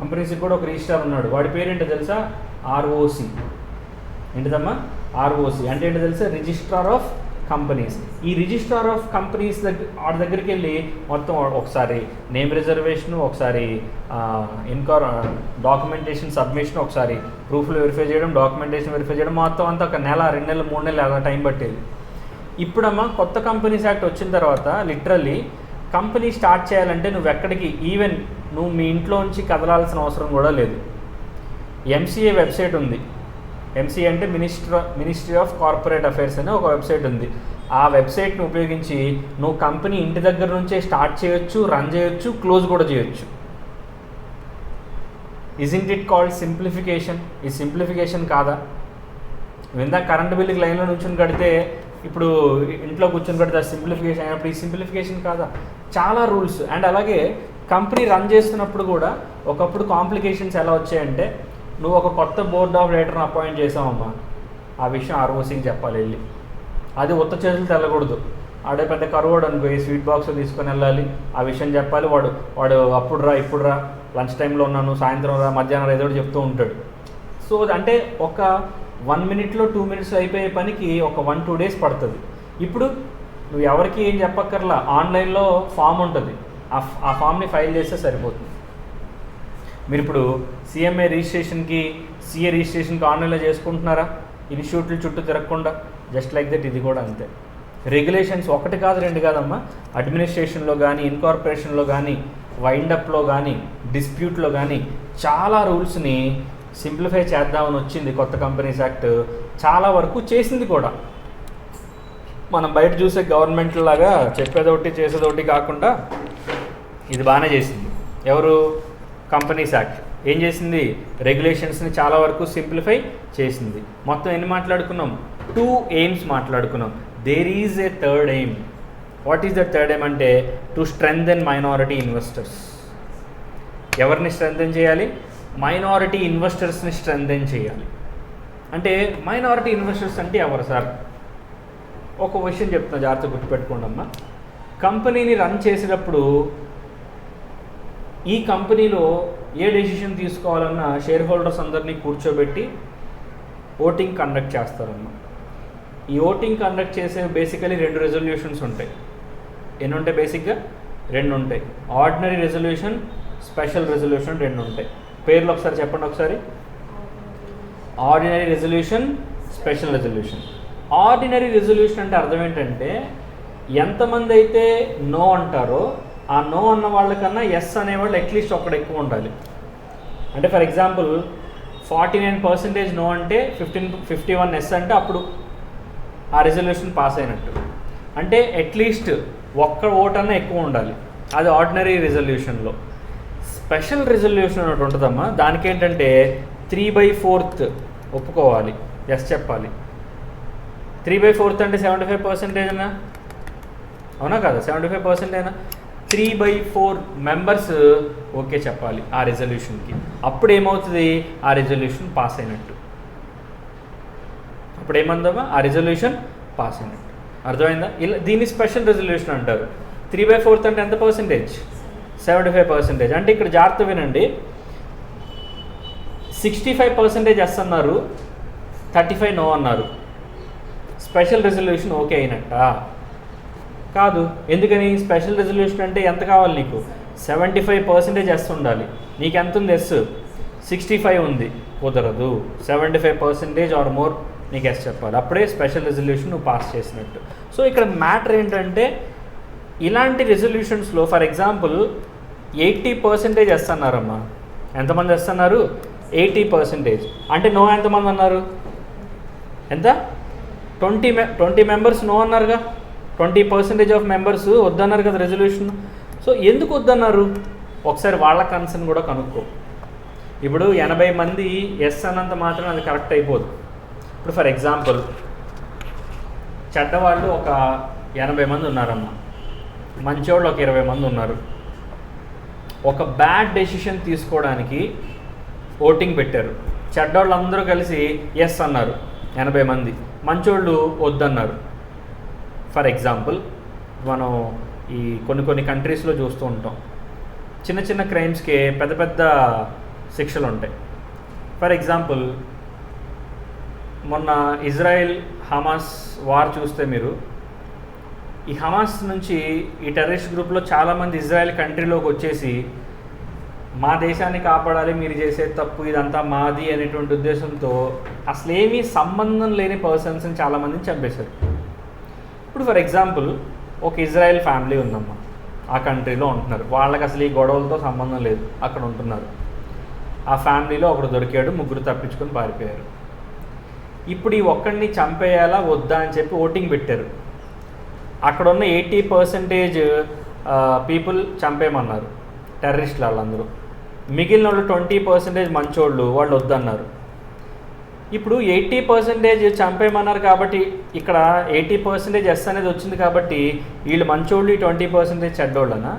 కంపెనీస్కి కూడా ఒక రిజిస్ట్రార్ ఉన్నాడు. వాడి పేరేంటో తెలుసా? ఆర్ఓసి. ఏంటిదమ్మా? ఆర్ఓసి అంటే ఏంటో తెలుసా? Registrar of companies. ఈ రిజిస్ట్రార్ ఆఫ్ కంపెనీస్ వాడి దగ్గరికి వెళ్ళి మొత్తం ఒకసారి నేమ్ రిజర్వేషన్, ఒకసారి డాక్యుమెంటేషన్ సబ్మిషన్, ఒకసారి ప్రూఫ్లు వెరిఫై చేయడం, డాక్యుమెంటేషన్ వెరిఫై చేయడం, మొత్తం అంతా ఒక నెల, 2 నెలలు, 3 నెలలు అలా టైం పట్టేది. ఇప్పుడమ్మా కొత్త కంపెనీస్ యాక్ట్ వచ్చిన తర్వాత లిటరల్లీ కంపెనీ స్టార్ట్ చేయాలంటే నువ్వు ఎక్కడికి, ఈవెన్ నువ్వు మీ ఇంట్లోంచి కదలాల్సిన అవసరం కూడా లేదు. ఎంసీఏ వెబ్సైట్ ఉంది. ఎంసీఏ అంటే మినిస్ట్రీ ఆఫ్ కార్పొరేట్ అఫైర్స్ అనే ఒక వెబ్సైట్ ఉంది. ఆ వెబ్సైట్ని ఉపయోగించి నువ్వు కంపెనీ ఇంటి దగ్గర నుంచే స్టార్ట్ చేయొచ్చు, రన్ చేయొచ్చు, క్లోజ్ కూడా చేయొచ్చు. Isn't it called simplification? ఈ సింప్లిఫికేషన్ కాదా? ఇందాక కరెంట్ బిల్లుకి లైన్లో నుంచుని కడితే ఇప్పుడు ఇంట్లో కూర్చొని కడితే సింప్లిఫికేషన్ అయినప్పుడు ఈ సింప్లిఫికేషన్ కాదా? చాలా రూల్స్. అండ్ అలాగే కంపెనీ రన్ చేస్తున్నప్పుడు కూడా ఒకప్పుడు కాంప్లికేషన్స్ ఎలా వచ్చాయంటే, నువ్వు ఒక కొత్త బోర్డ్ ఆఫ్ డైరెక్టర్ని అపాయింట్ చేసావమ్మా, ఆ విషయం ఆర్ఓసీకి చెప్పాలి వెళ్ళి. అది ఉత్త చేతులు తెల్లకూడదు. ఆడే పెద్ద కరువాడు అనుకో, ఈ స్వీట్ బాక్స్ తీసుకొని వెళ్ళాలి, ఆ విషయం చెప్పాలి. వాడు అప్పుడు రా, ఇప్పుడు రా, లంచ్ టైంలో ఉన్నాను, సాయంత్రం రా, మధ్యాహ్నం ఏదో చెప్తూ ఉంటాడు. సో అంటే ఒక 1 minute 2 minutes అయిపోయే పనికి ఒక 1-2 days పడుతుంది. ఇప్పుడు నువ్వు ఎవరికి ఏం చెప్పక్కర్లా, ఆన్లైన్లో ఫామ్ ఉంటుంది, ఆ ఫామ్ని ఫైల్ చేస్తే సరిపోతుంది. మీరు ఇప్పుడు సిఎంఏ రిజిస్ట్రేషన్కి, సిఏ రిజిస్ట్రేషన్కి ఆన్లైన్లో చేసుకుంటున్నారా? ఇన్స్టిట్యూట్లు చుట్టూ తిరగకుండా. జస్ట్ లైక్ దట్ ఇది కూడా అంతే. రెగ్యులేషన్స్ 1 కాదు 2 కాదమ్మా. అడ్మినిస్ట్రేషన్లో కానీ, ఇన్కార్పొరేషన్లో కానీ, వైండప్లో కానీ, డిస్ప్యూట్లో కానీ చాలా రూల్స్ని సింప్లిఫై చేద్దామని వచ్చింది కొత్త కంపెనీస్ యాక్ట్. చాలా వరకు చేసింది కూడా. మనం బయట చూసే గవర్నమెంట్ లాగా చెప్పేదొకటి చేసేదొకటి కాకుండా ఇది బాగానే చేసింది. ఎవరు? కంపెనీస్ యాక్ట్ ఏం చేసింది? రెగ్యులేషన్స్ని చాలా వరకు సింప్లిఫై చేసింది. మొత్తం ఎన్ని మాట్లాడుకున్నాం? 2 aims మాట్లాడుకున్నాం. There is a third aim. What is the third aim అంటే టు స్ట్రెంగ్థెన్ మైనారిటీ ఇన్వెస్టర్స్. ఎవరిని స్ట్రెంగ్థెన్ చేయాలి? మైనారిటీ ఇన్వెస్టర్స్ని స్ట్రెంగ్థెన్ చేయాలి. అంటే మైనారిటీ ఇన్వెస్టర్స్ అంటే ఎవరు సార్? ఒక విషయం చెప్తున్నా, జాగ్రత్తగా గుర్తుపెట్టుకోండి అమ్మా. కంపెనీని రన్ చేసేటప్పుడు ఈ కంపెనీలో ఏ డెసిషన్ తీసుకోవాలన్నా షేర్ హోల్డర్స్ అందరినీ కూర్చోబెట్టి ఓటింగ్ కండక్ట్ చేస్తారమ్మా. ఈ ఓటింగ్ కండక్ట్ చేసే బేసికలీ 2 రెజల్యూషన్స్ ఉంటాయి. ఎన్ని ఉంటాయి? బేసిక్గా 2 ఉంటాయి. ఆర్డినరీ రెజల్యూషన్, స్పెషల్ రెజల్యూషన్ 2 ఉంటాయి. పేర్లు ఒకసారి చెప్పండి ఒకసారి. Ordinary resolution, special resolution. Ordinary resolution అంటే అర్థం ఏంటంటే, ఎంతమంది అయితే నో అంటారో ఆ నో అన్న వాళ్ళకన్నా ఎస్ అనేవాళ్ళు అట్లీస్ట్ ఒకడు ఎక్కువ ఉండాలి. అంటే ఫర్ ఎగ్జాంపుల్ 49% నో అంటే 51 ఎస్ అంటే అప్పుడు ఆ రెజల్యూషన్ పాస్ అయినట్టు. అంటే అట్లీస్ట్ ఒక్క ఓటన్నా ఎక్కువ ఉండాలి. అది ఆర్డినరీ రెజల్యూషన్లో. స్పెషల్ రెజల్యూషన్ ఒకటి ఉంటుందమ్మా. దానికి ఏంటంటే 3/4 ఒప్పుకోవాలి, ఎస్ చెప్పాలి. 3/4 అంటే 75% అయినా, అవునా కదా? 75% అయినా 3/4 మెంబర్స్ ఓకే చెప్పాలి ఆ రెజల్యూషన్కి. అప్పుడు ఏమవుతుంది, ఆ రెజల్యూషన్ పాస్ అయినట్టు. అప్పుడు ఏమందామా, ఆ రెజల్యూషన్ పాస్ అయినట్టు. అర్థమైందా? ఇలా దీన్ని స్పెషల్ రెజల్యూషన్ అంటారు. 3/4 అంటే ఎంత పర్సెంటేజ్, 75%. అంటే ఇక్కడ జాగ్రత్త వినండి, 65% ఎస్ అన్నారు, 35 నో అన్నారు. స్పెషల్ రెజల్యూషన్ ఓకే అయినట్ట కాదు. ఎందుకని, స్పెషల్ రెజల్యూషన్ అంటే ఎంత కావాలి నీకు, 75% ఎస్ ఉండాలి. నీకు ఎంత ఉంది ఎస్, 65 ఉంది, కుదరదు. 75% ఆర్ మోర్ నీకు ఎస్ చెప్పాలి, అప్పుడే స్పెషల్ రెజల్యూషన్ నువ్వు పాస్ చేసినట్టు. సో ఇక్కడ మ్యాటర్ ఏంటంటే, ఇలాంటి రెజల్యూషన్స్లో ఫర్ ఎగ్జాంపుల్ 80% ఎస్ అన్నారమ్మా. ఎంతమంది ఎస్ అన్నారు, 80%. అంటే నో ఎంతమంది అన్నారు, ఎంత, 20 మెంబర్స్ నో అన్నారుగా. 20% ఆఫ్ మెంబర్స్ వద్దన్నారు కదా రెజల్యూషన్. సో ఎందుకు వద్దన్నారు, ఒకసారి వాళ్ళ కన్సర్న్ కూడా కనుక్కో. ఇప్పుడు 80 మంది ఎస్ అన్నంత మాత్రం అది కరెక్ట్ అయిపోదు. ఇప్పుడు ఫర్ ఎగ్జాంపుల్ చెడ్డవాళ్ళు ఒక 80 మంది ఉన్నారమ్మా, మంచివాళ్ళు ఒక 20 మంది ఉన్నారు. ఒక బ్యాడ్ డెసిషన్ తీసుకోవడానికి ఓటింగ్ పెట్టారు. చెడ్డవాళ్ళు అందరూ కలిసి ఎస్ అన్నారు 80 మంది, మంచోళ్ళు వద్దన్నారు. ఫర్ ఎగ్జాంపుల్ మనం ఈ కొన్ని కంట్రీస్లో చూస్తూ ఉంటాం, చిన్న చిన్న క్రైమ్స్కి పెద్ద పెద్ద శిక్షలు ఉంటాయి. ఫర్ ఎగ్జాంపుల్ మొన్న ఇజ్రాయెల్ హమాస్ వార్ చూస్తే మీరు, ఈ హమాస్ నుంచి ఈ టెర్రరిస్ట్ గ్రూప్లో చాలామంది ఇజ్రాయెల్ కంట్రీలోకి వచ్చేసి మా దేశాన్ని కాపాడాలి, మీరు చేసే తప్పు ఇదంతా మాది అనేటువంటి ఉద్దేశంతో అసలు ఏమీ సంబంధం లేని పర్సన్స్ని చాలామందిని చంపేశారు. ఇప్పుడు ఫర్ ఎగ్జాంపుల్ ఒక ఇజ్రాయెల్ ఫ్యామిలీ ఉందమ్మా, ఆ కంట్రీలో ఉంటున్నారు, వాళ్ళకి అసలు ఈ గొడవలతో సంబంధం లేదు, అక్కడ ఉంటున్నారు. ఆ ఫ్యామిలీలో ఒకడు దొరికాడు, 3 తప్పించుకొని పారిపోయారు. ఇప్పుడు ఈ ఒక్కడిని చంపేయాలా వద్దా అని చెప్పి ఓటింగ్ పెట్టారు. అక్కడ ఉన్న 80% పీపుల్ చంపేయమన్నారు, టెర్రరిస్టులు వాళ్ళందరూ. మిగిలిన వాళ్ళు 20% మంచోళ్ళు, వాళ్ళు వద్దన్నారు. ఇప్పుడు 80% చంపేయమన్నారు కాబట్టి ఇక్కడ 80% ఎస్ అనేది వచ్చింది కాబట్టి వీళ్ళు మంచోళ్ళు, 20% చెడ్డోళ్ళనా?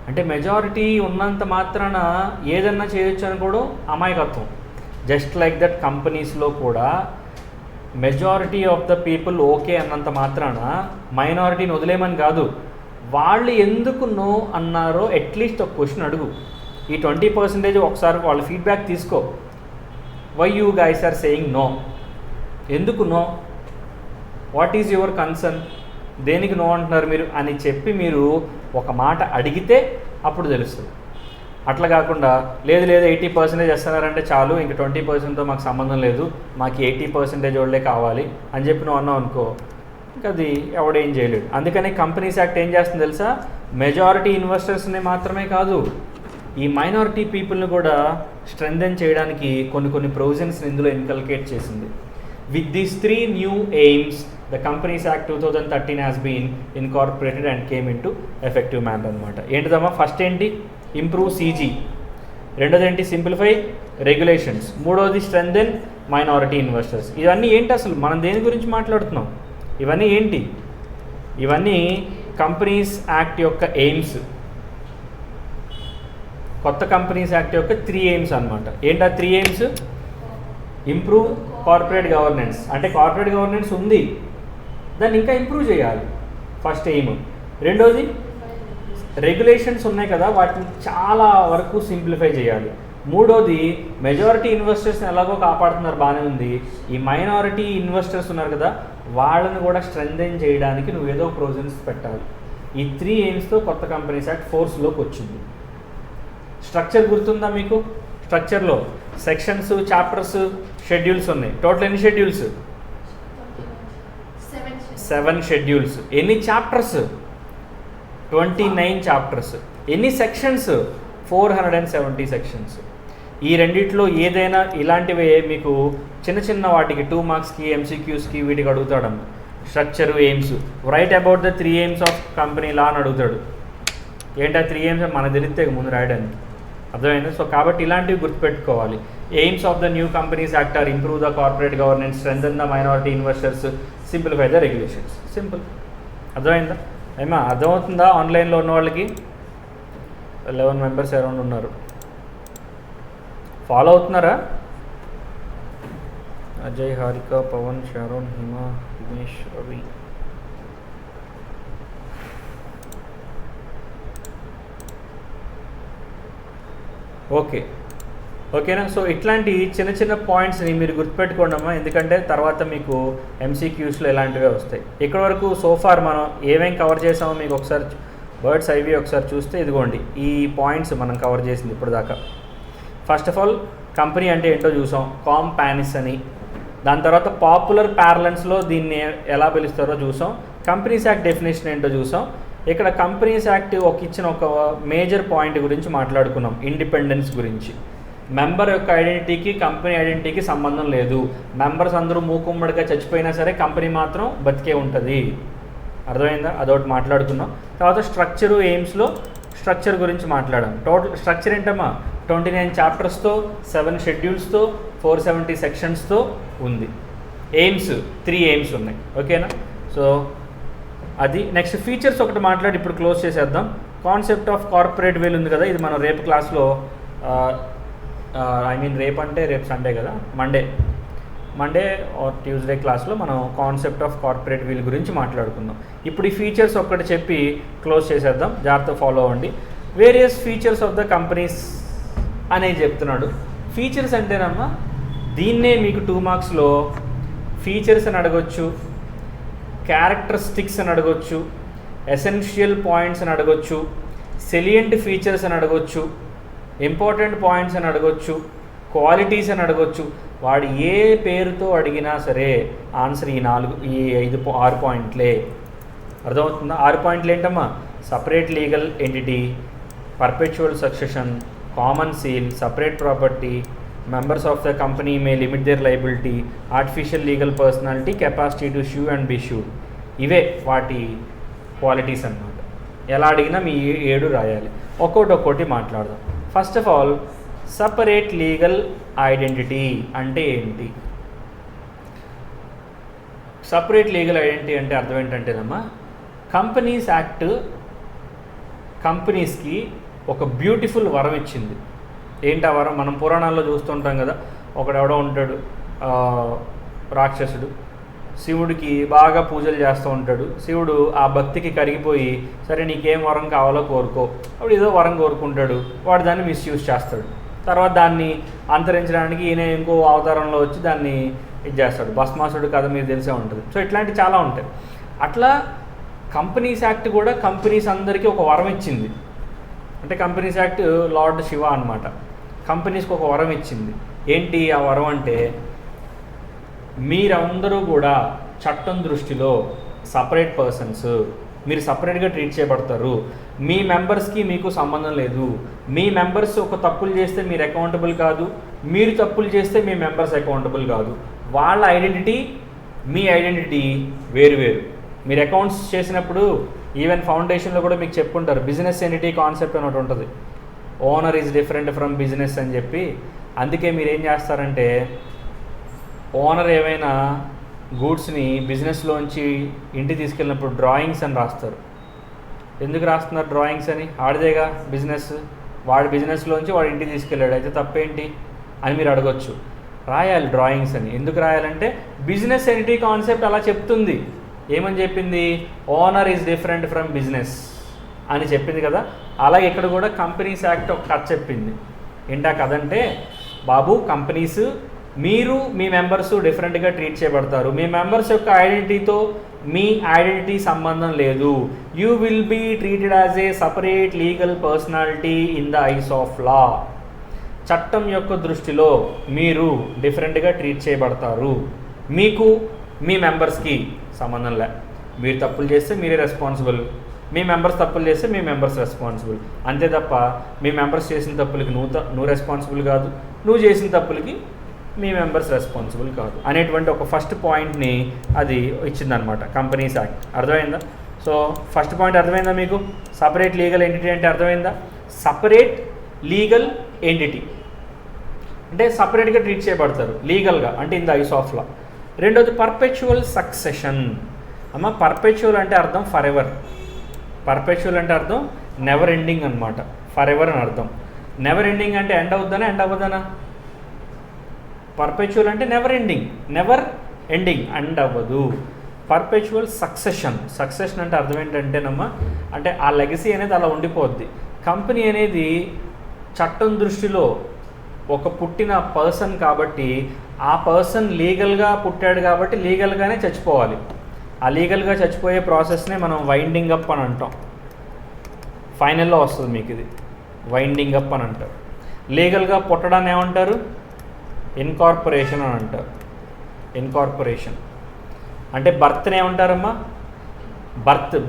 అంటే మెజారిటీ ఉన్నంత మాత్రాన ఏదన్నా చేయొచ్చు అని కూడా అమాయకత్వం. జస్ట్ లైక్ దట్ కంపెనీస్లో కూడా majority of the people okay అన్నంత మాత్రాన మైనారిటీని వదిలేమని కాదు. వాళ్ళు ఎందుకు నో అన్నారో అట్లీస్ట్ ఒక క్వశ్చన్ అడుగు. ఈ 20% ఒకసారి వాళ్ళ ఫీడ్బ్యాక్ తీసుకో. Why you guys are saying no, ఎందుకు no, what is your concern, దేనికి నో అంటున్నారు మీరు అని చెప్పి మీరు ఒక మాట అడిగితే అప్పుడు తెలుస్తుంది. అట్లా కాకుండా లేదు 80% చేస్తున్నారంటే చాలు, ఇంక 20%తో మాకు సంబంధం లేదు, మాకు 80% వాళ్ళే కావాలి అని చెప్పి నువ్వు అన్నావు అనుకో, ఇంకా అది ఎవడేం చేయలేడు. అందుకని కంపెనీస్ యాక్ట్ ఏం చేస్తుంది తెలుసా, మెజారిటీ ఇన్వెస్టర్స్ని మాత్రమే కాదు, ఈ మైనారిటీ పీపుల్ని కూడా స్ట్రెంథెన్ చేయడానికి కొన్ని ప్రొవిజన్స్ని ఇందులో ఇన్కల్కేట్ చేసింది. With these 3 new aims, the Companies Act 2013 has been incorporated and came into effective manner అనమాట. ఏంటిదమ్మా, ఫస్ట్ ఏంటి, ఇంప్రూవ్ సీజీ, రెండోది ఏంటి, సింప్లిఫై రెగ్యులేషన్స్, మూడోది స్ట్రెంథెన్ మైనారిటీ ఇన్వెస్టర్స్. ఇవన్నీ ఏంటి, అసలు మనం దేని గురించి మాట్లాడుతున్నాం, ఇవన్నీ ఏంటి, ఇవన్నీ కంపెనీస్ యాక్ట్ యొక్క ఎయిమ్స్, కొత్త కంపెనీస్ యాక్ట్ యొక్క 3 aims అనమాట. ఏంటి ఆ 3 aims, ఇంప్రూవ్ కార్పొరేట్ గవర్నెన్స్, అంటే కార్పొరేట్ గవర్నెన్స్ ఉంది, దాన్ని ఇంకా ఇంప్రూవ్ చేయాలి, ఫస్ట్ ఎయిమ్. రెండోది రెగ్యులేషన్స్ ఉన్నాయి కదా, వాటిని చాలా వరకు సింప్లిఫై చేయాలి. మూడోది మెజారిటీ ఇన్వెస్టర్స్ని ఎలాగో కాపాడుతున్నారు, బాగానే ఉంది, ఈ మైనారిటీ ఇన్వెస్టర్స్ ఉన్నారు కదా, వాళ్ళని కూడా స్ట్రెంథెన్ చేయడానికి నువ్వు ఏదో ప్రొవిజన్స్ పెట్టాలి. ఈ 3 aims కొత్త కంపెనీస్ యాక్ట్ ఫోర్స్లోకి వచ్చింది. స్ట్రక్చర్ గుర్తుందా మీకు, స్ట్రక్చర్లో సెక్షన్స్, చాప్టర్స్, షెడ్యూల్స్ ఉన్నాయి. టోటల్ ఎన్ని షెడ్యూల్స్, 7 షెడ్యూల్స్. ఎన్ని చాప్టర్స్, 29 చాప్టర్స్. ఎన్ని సెక్షన్స్, 470 సెక్షన్స్. ఈ రెండిట్లో ఏదైనా ఇలాంటివే మీకు చిన్న వాటికి 2 మార్క్స్కి MCQస్కి వీటికి అడుగుతాడమ్మ. Structure, aims, right about the 3 aims ఆఫ్ కంపెనీ లా అని అడుగుతాడు. ఏంటా 3 aims మనకు తెలిస్తే ముందు రాయడానికి, అర్థమైంది. సో కాబట్టి ఇలాంటివి గుర్తుపెట్టుకోవాలి. Aims of the new companies act are improve the corporate governance, strengthen the minority investors, simplify the regulations. Simple, అర్థమైందా? ఏమా అర్థమవుతుందా? ఆన్లైన్లో ఉన్న వాళ్ళకి 11 మెంబర్స్ అరౌండ్ ఉన్నారు. ఫాలో అవుతున్నారా? అజయ్, హారిక, పవన్, షారోన్, హిమ, హిమేష్, రవి. ఓకేనా? సో ఇట్లాంటి చిన్న చిన్న పాయింట్స్ని మీరు గుర్తుపెట్టుకోండి అమ్మా, ఎందుకంటే తర్వాత మీకు MCQsలో ఇలాంటివే వస్తాయి. ఇక్కడి వరకు సోఫార్ మనం ఏమేమి కవర్ చేసామో మీకు ఒకసారి బర్డ్స్ ఐవి ఒకసారి చూస్తే ఇదిగోండి ఈ పాయింట్స్ మనం కవర్ చేసింది ఇప్పుడు దాకా. ఫస్ట్ ఆఫ్ ఆల్ కంపెనీ అంటే ఏంటో చూసాం, కాంపానిస్ అని. దాని తర్వాత పాపులర్ ప్యారలెన్స్లో దీన్ని ఎలా పిలుస్తారో చూసాం. కంపెనీస్ యాక్ట్ డెఫినేషన్ ఏంటో చూసాం. ఇక్కడ కంపెనీస్ యాక్ట్ ఇచ్చిన ఒక మేజర్ పాయింట్ గురించి మాట్లాడుకున్నాం, ఇండిపెండెన్స్ గురించి. మెంబర్ యొక్క ఐడెంటిటీకి కంపెనీ ఐడెంటిటీకి సంబంధం లేదు. మెంబర్స్ అందరూ మూకుమ్మడిగా చచ్చిపోయినా సరే కంపెనీ మాత్రం బతికే ఉంటుంది. అర్థమైందా? అదొకటి మాట్లాడుకున్నాం. తర్వాత స్ట్రక్చరు, ఎయిమ్స్లో స్ట్రక్చర్ గురించి మాట్లాడాం. టోటల్ స్ట్రక్చర్ ఏంటమ్మా, 29 చాప్టర్స్తో, 7 షెడ్యూల్స్తో, 470 సెక్షన్స్తో ఉంది. ఎయిమ్స్ 3 ఎయిమ్స్ ఉన్నాయి. ఓకేనా? సో అది. నెక్స్ట్ ఫీచర్స్ ఒకటి మాట్లాడి ఇప్పుడు క్లోజ్ చేసేద్దాం. కాన్సెప్ట్ ఆఫ్ కార్పొరేట్ వేల్ ఉంది కదా, ఇది మనం రేపు క్లాస్లో రేపు అంటే రేపు సండే కదా, మండే ఆర్ ట్యూస్డే క్లాస్లో మనం కాన్సెప్ట్ ఆఫ్ కార్పొరేట్ వీల్ గురించి మాట్లాడుకుందాం. ఇప్పుడు ఈ ఫీచర్స్ ఒక్కటి చెప్పి క్లోజ్ చేసేద్దాం, జాగ్రత్త ఫాలో అవ్వండి. Various features of the companies అనేది చెప్తున్నాడు. ఫీచర్స్ అంటేనమ్మా, దీన్నే మీకు 2 మార్క్స్లో ఫీచర్స్ అని అడగొచ్చు, క్యారెక్టరిస్టిక్స్ అని అడగొచ్చు, ఎసెన్షియల్ పాయింట్స్ అని అడగొచ్చు, సెలియంట్ ఫీచర్స్ అని అడగొచ్చు, ఇంపార్టెంట్ పాయింట్స్ అని అడగొచ్చు, క్వాలిటీస్ అని అడగొచ్చు. వాడు ఏ పేరుతో అడిగినా సరే ఆన్సర్ ఈ 6 పాయింట్లే. అర్థమవుతుందా? 6 పాయింట్లు ఏంటమ్మా, separate legal entity, perpetual succession, common seal, separate property, members of the company may limit their liability, artificial legal personality, capacity to sue and be sued. ఇవే వాటి క్వాలిటీస్ అన్నమాట. ఎలా అడిగినా మీ 7 రాయాలి. ఒక్కొక్కటి మాట్లాడదాం. First of all, separate legal identity అంటే ఏంటి? సపరేట్ లీగల్ ఐడెంటిటీ అంటే అర్థం ఏంటంటేనమ్మా, కంపెనీస్ యాక్ట్ కంపెనీస్కి ఒక బ్యూటిఫుల్ వరం ఇచ్చింది. ఏంటి ఆ వరం? మనం పురాణాల్లో చూస్తుంటాం కదా, ఒకడెవడో ఉంటాడు రాక్షసుడు, శివుడికి బాగా పూజలు చేస్తూ ఉంటాడు. శివుడు ఆ భక్తికి కరిగిపోయి, సరే నీకేం వరం కావాలో కోరుకో, అప్పుడు ఏదో వరం కోరుకుంటాడు. వాడు దాన్ని మిస్యూజ్ చేస్తాడు. తర్వాత దాన్ని అంతరించడానికి ఈయన ఇంకో అవతారంలో వచ్చి దాన్ని ఇది చేస్తాడు. భస్మాసుడు కథ మీకు తెలిసే ఉంటుంది. సో ఇట్లాంటివి చాలా ఉంటాయి. అట్లా కంపెనీస్ యాక్ట్ కూడా కంపెనీస్ అందరికీ ఒక వరం ఇచ్చింది. అంటే కంపెనీస్ యాక్ట్ లార్డ్ శివ అనమాట. కంపెనీస్కి ఒక వరం ఇచ్చింది. ఏంటి ఆ వరం అంటే, మీరందరూ కూడా చట్టం దృష్టిలో సపరేట్ పర్సన్స్, మీరు సపరేట్గా ట్రీట్ చేయబడతారు. మీ మెంబర్స్కి మీకు సంబంధం లేదు. మీ మెంబర్స్ ఒక తప్పులు చేస్తే మీరు అకౌంటబుల్ కాదు, మీరు తప్పులు చేస్తే మీ మెంబర్స్ అకౌంటబుల్ కాదు. వాళ్ళ ఐడెంటిటీ మీ ఐడెంటిటీ వేరు. మీరు అకౌంట్స్ చేసినప్పుడు ఈవెన్ ఫౌండేషన్లో కూడా మీకు చెప్పుకుంటారు, బిజినెస్ ఎంటిటీ కాన్సెప్ట్ అని ఒకటి ఉంటుంది. Owner is different from business అని చెప్పి. అందుకే మీరు ఏం చేస్తారంటే, ఓనర్ ఏమైనా గూడ్స్ని బిజినెస్లోంచి ఇంటికి తీసుకెళ్ళినప్పుడు డ్రాయింగ్స్ అని రాస్తారు. ఎందుకు రాస్తున్నారు డ్రాయింగ్స్ అని? ఆడిదేగా బిజినెస్, వాడి బిజినెస్లోంచి వాడు ఇంటికి తీసుకెళ్ళాడు, అయితే తప్పేంటి అని మీరు అడగొచ్చు. రాయాలి డ్రాయింగ్స్ అని. ఎందుకు రాయాలంటే బిజినెస్ ఎంటిటీ కాన్సెప్ట్ అలా చెప్తుంది. ఏమని చెప్పింది? Owner is different from business అని చెప్పింది కదా. అలాగే ఇక్కడ కూడా కంపెనీస్ యాక్ట్ ఒక కథ చెప్పింది. ఏంటా కథ అంటే, బాబు కంపెనీస్ మీరు మీ మెంబర్స్ డిఫరెంట్గా ట్రీట్ చేయబడతారు. మీ మెంబర్స్ యొక్క ఐడెంటిటీతో మీ ఐడెంటిటీ సంబంధం లేదు. You will be treated as a separate legal personality in the eyes of law. చట్టం యొక్క దృష్టిలో మీరు డిఫరెంట్గా ట్రీట్ చేయబడతారు. మీకు మీ మెంబర్స్కి సంబంధం లే. మీరు తప్పులు చేస్తే మీరే రెస్పాన్సిబుల్, మీ మెంబర్స్ తప్పులు చేస్తే మీ మెంబర్స్ రెస్పాన్సిబుల్. అంతే తప్ప మీ మెంబర్స్ చేసిన తప్పులకి నువ్వు రెస్పాన్సిబుల్ కాదు, నువ్వు చేసిన తప్పులకి మీ మెంబర్స్ రెస్పాన్సిబుల్ కాదు అనేటువంటి ఒక ఫస్ట్ పాయింట్ని అది ఇచ్చిందనమాట కంపెనీస్ యాక్ట్. అర్థమైందా? సో ఫస్ట్ పాయింట్ అర్థమైందా మీకు? సపరేట్ లీగల్ ఎంటిటీ అంటే అర్థమైందా? సపరేట్ లీగల్ ఎంటిటీ అంటే సపరేట్గా ట్రీట్ చేయబడతారు లీగల్గా, అంటే ఇన్ ద ఐస్ ఆఫ్ లా. రెండోది పర్పెచువల్ సక్సెషన్. అమ్మ పర్పెచువల్ అంటే అర్థం ఫర్ ఎవర్. పర్పెచువల్ అంటే అర్థం నెవర్ ఎండింగ్ అనమాట, ఫర్ ఎవర్ అని అర్థం. నెవర్ ఎండింగ్ అంటే ఎండ్ అవుద్దనా ఎండ్ అవ్వదనా? పర్పెచువల్ అంటే నెవర్ ఎండింగ్ ఎండ్ అవ్వదు. పర్పెచువల్ సక్సెషన్ అంటే అర్థం ఏంటంటేనమ్మా, అంటే ఆ లెగసీ అనేది అలా ఉండిపోద్ది. కంపెనీ అనేది చట్టం దృష్టిలో ఒక పుట్టిన పర్సన్ కాబట్టి, ఆ పర్సన్ లీగల్గా పుట్టాడు కాబట్టి లీగల్గానే చచ్చిపోవాలి. ఆ లీగల్గా చచ్చిపోయే ప్రాసెస్నే మనం వైండింగ్ అప్ అని అంటాం. ఫైనల్లో వస్తుంది మీకు ఇది వైండింగ్ అప్ అని అంటారు. లీగల్గా పుట్టడాన్ని ఏమంటారు? ఇన్కార్పొరేషన్ అని అంటారు. ఇన్కార్పొరేషన్ అంటే బర్త్ని ఏమంటారమ్మా?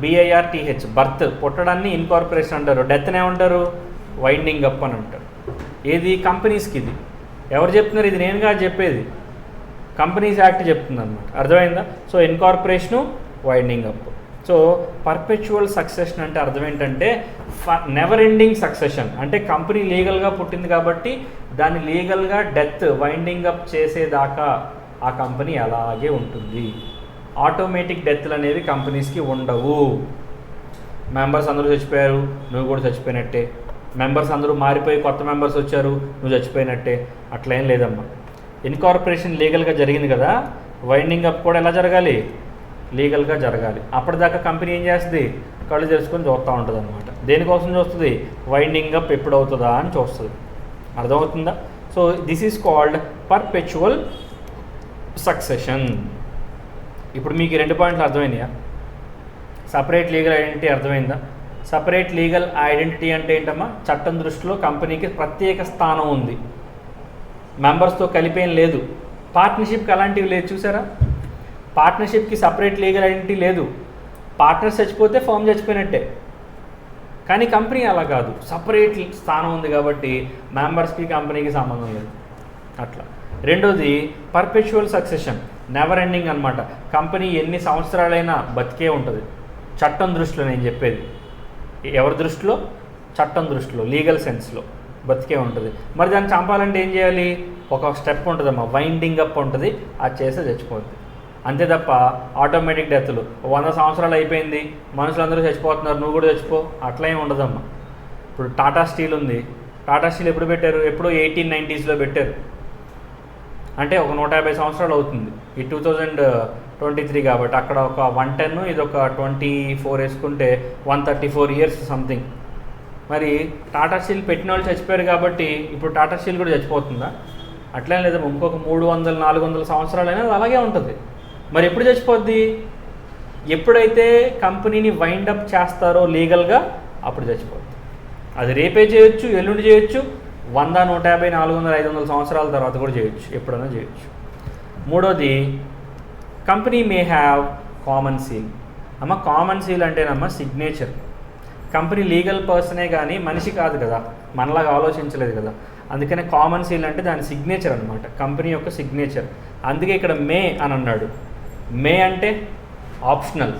BIRTH బర్త్, పుట్టడాన్ని ఇన్కార్పొరేషన్ అంటారు. డెత్ని ఏమంటారు? వైండింగ్ అప్ అని అంటారు. ఏది? కంపెనీస్కి. ఇది ఎవరు చెప్తున్నారు? ఇది నేనుగా చెప్పేది, కంపెనీస్ యాక్ట్ చెప్తుంది అనమాట. అర్థమైందా? So incorporation, winding up. So perpetual succession అంటే అర్థం ఏంటంటే నెవర్ ఎండింగ్ సక్సెషన్. అంటే కంపెనీ లీగల్గా పుట్టింది కాబట్టి దాన్ని లీగల్గా డెత్ వైండింగ్ అప్ చేసేదాకా ఆ కంపెనీ అలాగే ఉంటుంది. ఆటోమేటిక్ డెత్లు అనేవి కంపెనీస్కి ఉండవు. మెంబర్స్ అందరూ చచ్చిపోయారు, నువ్వు కూడా చచ్చిపోయినట్టే. మెంబర్స్ అందరూ మారిపోయి కొత్త మెంబర్స్ వచ్చారు, నువ్వు చచ్చిపోయినట్టే. అట్లా ఏం లేదమ్మా. ఇన్కార్పొరేషన్ లీగల్గా జరిగింది కదా, వైండింగ్ అప్ కూడా ఎలా జరగాలి? లీగల్గా జరగాలి. అప్పటిదాకా కంపెనీ ఏం చేస్తుంది? కళ్ళు తెరుచుకొని చూస్తూ ఉంటుంది అనమాట. దేనికోసం చూస్తుంది? వైండింగ్ అప్ ఎప్పుడు అవుతుందా అని చూస్తుంది. అర్థమవుతుందా? So this is called perpetual succession. ఇప్పుడు మీకు 2 పాయింట్లు అర్థమైనాయా? సపరేట్ లీగల్ ఐడెంటిటీ అర్థమైందా? సపరేట్ లీగల్ ఐడెంటిటీ అంటే ఏంటమ్మా? చట్టం దృష్టిలో కంపెనీకి ప్రత్యేక స్థానం ఉంది, మెంబర్స్తో కలిపేం లేదు. పార్ట్నర్షిప్కి అలాంటివి లేదు, చూసారా? పార్ట్నర్షిప్కి సపరేట్ లీగల్ ఐడెంటిటీ లేదు. పార్ట్నర్స్ చచ్చిపోతే ఫామ్ చచ్చిపోయినట్టే. కానీ కంపెనీ అలా కాదు, సపరేట్ స్థానం ఉంది కాబట్టి మెంబర్స్కి కంపెనీకి సంబంధం లేదు. అట్లా. రెండోది పర్పెచువల్ సక్సెషన్, నెవర్ ఎండింగ్ అనమాట. కంపెనీ ఎన్ని సంవత్సరాలైనా బతికే ఉంటుంది చట్టం దృష్టిలో. నేను చెప్పేది ఎవరి దృష్టిలో? చట్టం దృష్టిలో, లీగల్ సెన్స్లో బతికే ఉంటుంది. మరి దాన్ని చంపాలంటే ఏం చేయాలి? ఒక స్టెప్ ఉంటుందమ్మా, వైండింగ్ అప్ ఉంటుంది, అది చేస్తే చచ్చిపోద్ది. అంతే తప్ప ఆటోమేటిక్ డెత్లు 100 సంవత్సరాలు అయిపోయింది, మనుషులందరూ చచ్చిపోతున్నారు, నువ్వు కూడా చచ్చిపో, అట్లా ఏమి ఉండదమ్మా. ఇప్పుడు టాటా స్టీల్ ఉంది. టాటా స్టీల్ ఎప్పుడు పెట్టారు? ఎప్పుడో 1890s పెట్టారు. అంటే ఒక 150 సంవత్సరాలు అవుతుంది. ఈ 2023 కాబట్టి అక్కడ ఒక 110, ఇది ఒక 24 వేసుకుంటే 134 years సంథింగ్. మరి టాటా స్టీల్ పెట్టిన వాళ్ళు చచ్చిపోయారు కాబట్టి ఇప్పుడు టాటా స్టీల్ కూడా చచ్చిపోతుందా? అట్లే లేదా, ఇంకొక 300-400 సంవత్సరాలైనా అది అలాగే ఉంటుంది. మరి ఎప్పుడు చచ్చిపోద్ది? ఎప్పుడైతే కంపెనీని వైండప్ చేస్తారో లీగల్గా అప్పుడు చచ్చిపోద్ది. అది రేపే చేయొచ్చు, ఎల్లుండి చేయొచ్చు, 100, 150, 400, 500 సంవత్సరాల తర్వాత కూడా చేయొచ్చు, ఎప్పుడైనా చేయొచ్చు. మూడోది company may have common seal. అమ్మ కామన్ సీల్ అంటేనమ్మ సిగ్నేచర్. కంపెనీ లీగల్ పర్సనే కానీ మనిషి కాదు కదా, మనలాగా ఆలోచించలేదు కదా. అందుకనే కామన్ సీల్ అంటే దాని సిగ్నేచర్ అనమాట, కంపెనీ యొక్క సిగ్నేచర్. అందుకే ఇక్కడ మే అని అన్నాడు. మే అంటే ఆప్షనల్,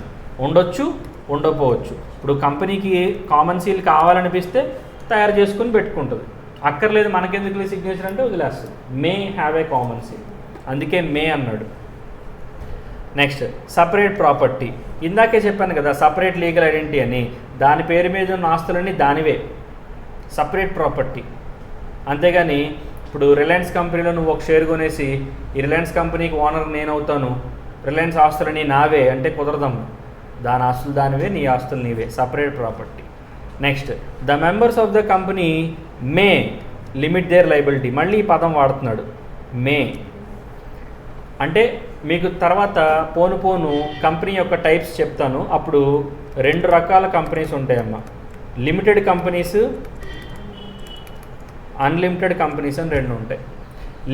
ఉండొచ్చు ఉండకపోవచ్చు. ఇప్పుడు కంపెనీకి కామన్ సీల్ కావాలనిపిస్తే తయారు చేసుకుని పెట్టుకుంటుంది, అక్కర్లేదు మనకెందుకు సిగ్నేచర్ అంటే వదిలేస్తుంది. May have a common seal, అందుకే మే అన్నాడు. Next separate property. ఇందాకే చెప్పాను కదా సపరేట్ లీగల్ ఐడెంటిటీ అని. దాని పేరు మీద ఉన్న ఆస్తులన్నీ దానివే, సపరేట్ ప్రాపర్టీ. అంతేగాని ఇప్పుడు రిలయన్స్ కంపెనీలో నువ్వు ఒక షేర్ కొనేసి ఈ రిలయన్స్ కంపెనీకి ఓనర్ నేనవుతాను, రిలయన్స్ ఆస్తులన్నీ నావే అంటే కుదరదమ్మా. దాని ఆస్తులు దానివే, నీ ఆస్తులు నీవే, separate property. Next the members of the company may limit their liability. మళ్ళీ ఈ పదం వాడుతున్నాడు, మే. అంటే మీకు తర్వాత పోను కంపెనీ యొక్క టైప్స్ చెప్తాను. అప్పుడు 2 రకాల కంపెనీస్ ఉంటాయమ్మా, లిమిటెడ్ కంపెనీస్, అన్లిమిటెడ్ కంపెనీస్ అని 2 ఉంటాయి.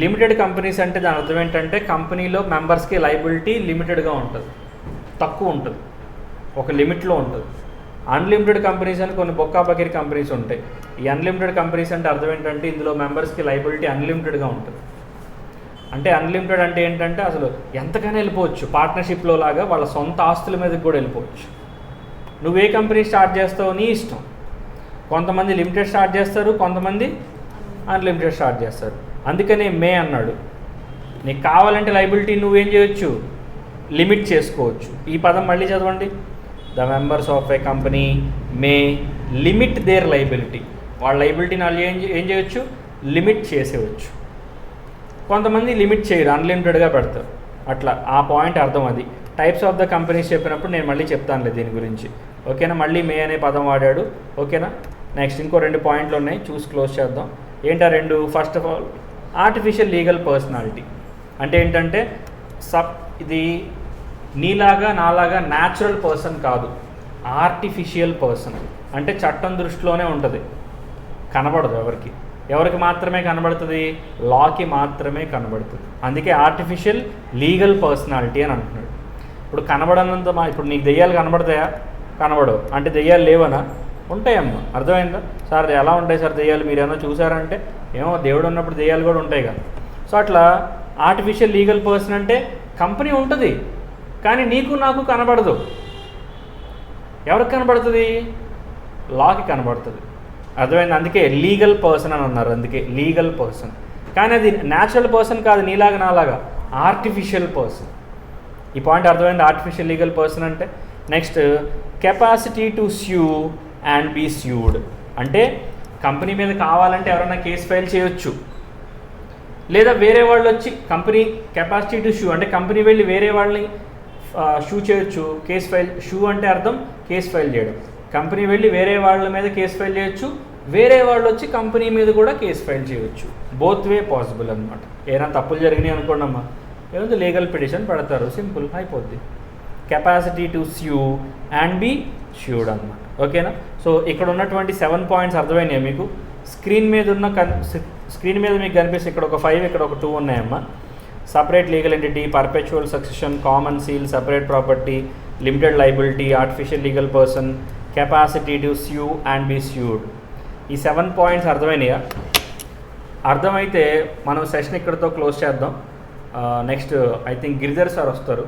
లిమిటెడ్ కంపెనీస్ అంటే దాని అర్థం ఏంటంటే కంపెనీలో మెంబర్స్కి లయబిలిటీ లిమిటెడ్గా ఉంటుంది, తక్కువ ఉంటుంది, ఒక లిమిట్లో ఉంటుంది. అన్లిమిటెడ్ కంపెనీస్ అని కొన్ని బొక్కాబకిరి కంపెనీస్ ఉంటాయి. ఈ అన్లిమిటెడ్ కంపెనీస్ అంటే అర్థం ఏంటంటే ఇందులో మెంబర్స్కి లయబిలిటీ అన్లిమిటెడ్గా ఉంటుంది. అంటే అన్లిమిటెడ్ అంటే ఏంటంటే అసలు ఎంతకైనా వెళ్ళిపోవచ్చు, పార్ట్నర్షిప్లో లాగా వాళ్ళ సొంత ఆస్తుల మీదకి కూడా వెళ్ళిపోవచ్చు. నువ్వే కంపెనీ స్టార్ట్ చేస్తావు నీ ఇష్టం. కొంతమంది లిమిటెడ్ స్టార్ట్ చేస్తారు, కొంతమంది అన్లిమిటెడ్ స్టార్ట్ చేస్తారు. అందుకనే మే అన్నాడు. నీకు కావాలంటే లయబిలిటీ నువ్వేం చేయొచ్చు, లిమిట్ చేసుకోవచ్చు. ఈ పదం మళ్ళీ చదవండి. The members of a company may limit their liability. వాళ్ళ లైబిలిటీని వాళ్ళు ఏం చేయొచ్చు, లిమిట్ చేసేవచ్చు. కొంతమంది లిమిట్ చేయరు, అన్లిమిటెడ్గా పెడతారు. అట్లా ఆ పాయింట్ అర్థం. అది టైప్స్ ఆఫ్ ద కంపెనీస్ చెప్పినప్పుడు నేను మళ్ళీ చెప్తానులే దీని గురించి. ఓకేనా, మళ్ళీ మే అనే పదం వాడాడు. ఓకేనా, నెక్స్ట్ ఇంకో 2 పాయింట్లు ఉన్నాయి, చూసి క్లోజ్ చేద్దాం. ఏంటా 2? First of all artificial legal personality అంటే ఏంటంటే ఇది నీలాగా నాలాగా న్యాచురల్ పర్సన్ కాదు, ఆర్టిఫిషియల్ పర్సన్. అంటే చట్టం దృష్టిలోనే ఉంటుంది, కనబడదు. ఎవరికి మాత్రమే కనబడుతుంది? లాకి మాత్రమే కనబడుతుంది. అందుకే ఆర్టిఫిషియల్ లీగల్ పర్సనాలిటీ అని అంటున్నాడు. ఇప్పుడు కనబడనంత ఇప్పుడు నీకు దెయ్యాలు కనబడతాయా? కనబడవు. అంటే దెయ్యాలు లేవనా? ఉంటాయమ్మా. అర్థమైందా? సార్ ఎలా ఉంటాయి సార్ దెయ్యాలు, మీరు ఏమైనా చూసారంటే ఏమో దేవుడు ఉన్నప్పుడు దెయ్యాలు కూడా ఉంటాయి కదా. సో అట్లా ఆర్టిఫిషియల్ లీగల్ పర్సన్ అంటే కంపెనీ ఉంటుంది కానీ నీకు నాకు కనబడదు. ఎవరికి కనబడుతుంది? లాకి కనబడుతుంది. అర్థమైంది? అందుకే లీగల్ పర్సన్ అని అన్నారు. అందుకే లీగల్ పర్సన్. కానీ అది న్యాచురల్ పర్సన్ కాదు, నీలాగా నాలాగా ఆర్టిఫిషియల్ పర్సన్. ఈ పాయింట్ అర్థమైంది? ఆర్టిఫిషియల్ లీగల్ పర్సన్ అంటే. Next capacity to sue and be sued. అంటే కంపెనీ మీద కావాలంటే ఎవరైనా కేసు ఫైల్ చేయొచ్చు, లేదా వేరే వాళ్ళు వచ్చి కంపెనీ కెపాసిటీ టు షూ అంటే కంపెనీ వెళ్ళి వేరే వాళ్ళని షూ చేయొచ్చు, కేసు ఫైల్. షూ అంటే అర్థం కేసు ఫైల్ చేయడం. కంపెనీ వెళ్ళి వేరే వాళ్ళ మీద కేసు ఫైల్ చేయొచ్చు, వేరే వాళ్ళు వచ్చి కంపెనీ మీద కూడా కేసు ఫైల్ చేయొచ్చు. బోత్ వే పాసిబుల్ అనమాట. ఏదైనా తప్పులు జరిగినాయి అనుకోండి అమ్మా, ఏముంది లీగల్ పిటిషన్ పెడతారు, సింపుల్ అయిపోద్ది. Capacity to sue and be sued అనమాట. ఓకేనా? సో ఇక్కడ ఉన్నటువంటి 7 పాయింట్స్ అర్థమైనాయి మీకు? స్క్రీన్ మీద మీకు కనిపిస్తే ఇక్కడ ఒక 5, ఇక్కడ ఒక 2 ఉన్నాయమ్మా. Separate legal entity, perpetual succession, common seal, separate property, limited liability, artificial legal person, capacity to sue and be sued. ఈ 7 పాయింట్స్ అర్థమైనాయా? అర్థమైతే మనం సెషన్ ఇక్కడితో క్లోజ్ చేద్దాం. Next I think Giridhar sir వస్తారు.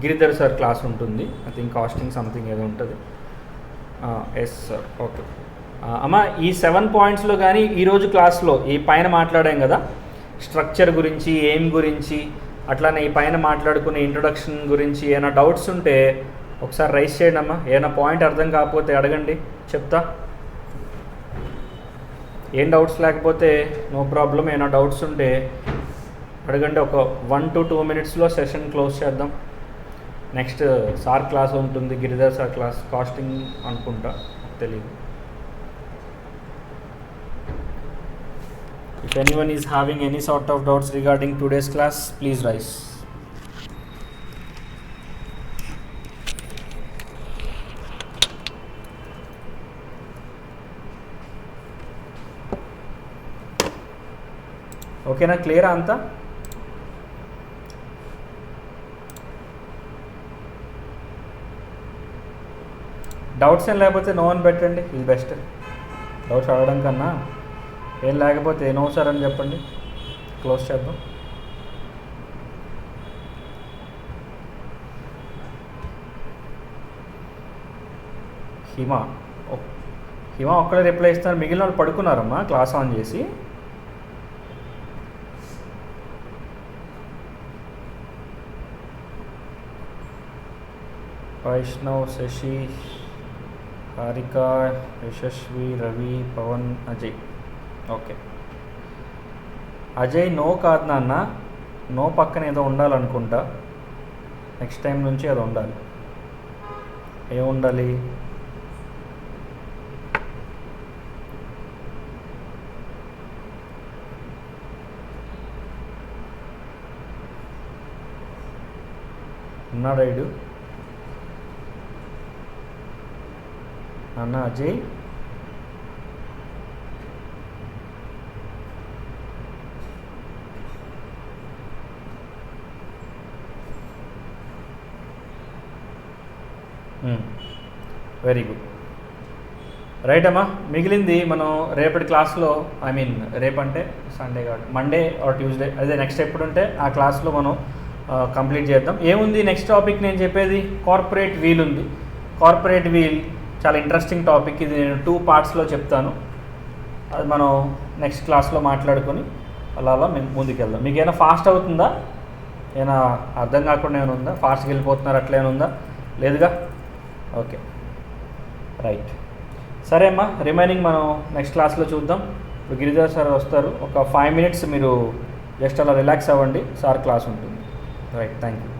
గిరిధర్ సార్ క్లాస్ ఉంటుంది. ఐ థింక్ కాస్టింగ్ సంథింగ్ ఏదో ఉంటుంది. Yes sir. ఓకే అమ్మా, ఈ 7 పాయింట్స్లో కానీ ఈరోజు క్లాస్లో ఈ పైన మాట్లాడాం కదా, స్ట్రక్చర్ గురించి, ఏం గురించి, అట్లానే ఈ పైన మాట్లాడుకునే ఇంట్రొడక్షన్ గురించి ఏమైనా డౌట్స్ ఉంటే ఒకసారి రైస్ చేయండి అమ్మా. ఏమైనా పాయింట్ అర్థం కాకపోతే అడగండి, చెప్తా. ఏం డౌట్స్ లేకపోతే నో ప్రాబ్లం. ఏమైనా డౌట్స్ ఉంటే అడగండి. ఒక 1 to 2 minutesలో సెషన్ క్లోజ్ చేద్దాం. నెక్స్ట్ సార్ క్లాస్ ఉంటుంది, గిరిధర్ సార్ క్లాస్, కాస్టింగ్ అనుకుంటా, తెలియదు. If anyone is having any sort of doubts regarding today's class, please rise. ఓకేనా? క్లియరా అంతా? డౌట్స్ ఏం లేకపోతే నో అని పెట్టండి, ఇది బెస్ట్. డౌట్స్ అడగడం కన్నా ఏం లేకపోతే నో సార్ అని చెప్పండి, క్లోజ్ చేద్దాం. హిమ ఒక్కడే రిప్లై ఇస్తారు, మిగిలిన వాళ్ళు పడుకున్నారమ్మా క్లాస్ ఆన్ చేసి. వైష్ణవ్, శశి, హారిక, యశస్వి, రవి, పవన్, అజయ్. ఓకే, అజయ్ నో కాదు నాన్న, నో పక్కన ఏదో ఉండాలనుకుంటా. నెక్స్ట్ టైం నుంచి అది ఉండాలి. ఏముండాలి? ఉన్నాడు అన్న అజయ్. వెరీ గుడ్, రైట్ అమ్మా. మిగిలింది మనం రేపటి క్లాస్లో, ఐ మీన్ రేపంటే సండే కాదు, మండే ఆర్ ట్యూస్డే, అదే నెక్స్ట్ ఎప్పుడు ఉంటే ఆ క్లాస్లో మనం కంప్లీట్ చేద్దాం. ఏముంది నెక్స్ట్ టాపిక్ నేను చెప్పేది? కార్పొరేట్ వీల్ ఉంది. కార్పొరేట్ వీల్ చాలా ఇంట్రెస్టింగ్ టాపిక్. ఇది నేను 2 partsలో చెప్తాను. అది మనం నెక్స్ట్ క్లాస్లో మాట్లాడుకొని అలా మేము ముందుకెళ్దాం. మీకు ఏమైనా ఫాస్ట్ అవుతుందా? ఏమైనా అర్థం కాకుండా ఏమైనా ఉందా? ఫాస్ట్గా వెళ్ళిపోతున్నారు అట్లా ఏమైనా ఉందా? లేదుగా? Okay, right. సరే అమ్మా, రిమైనింగ్ మనం నెక్స్ట్ క్లాస్లో చూద్దాం. ఇప్పుడు గిరిధర్ సార్ వస్తారు, ఒక 5 minutes మీరు జస్ట్ అలా రిలాక్స్ అవ్వండి, సార్ క్లాస్ ఉంటుంది. Right, thank you.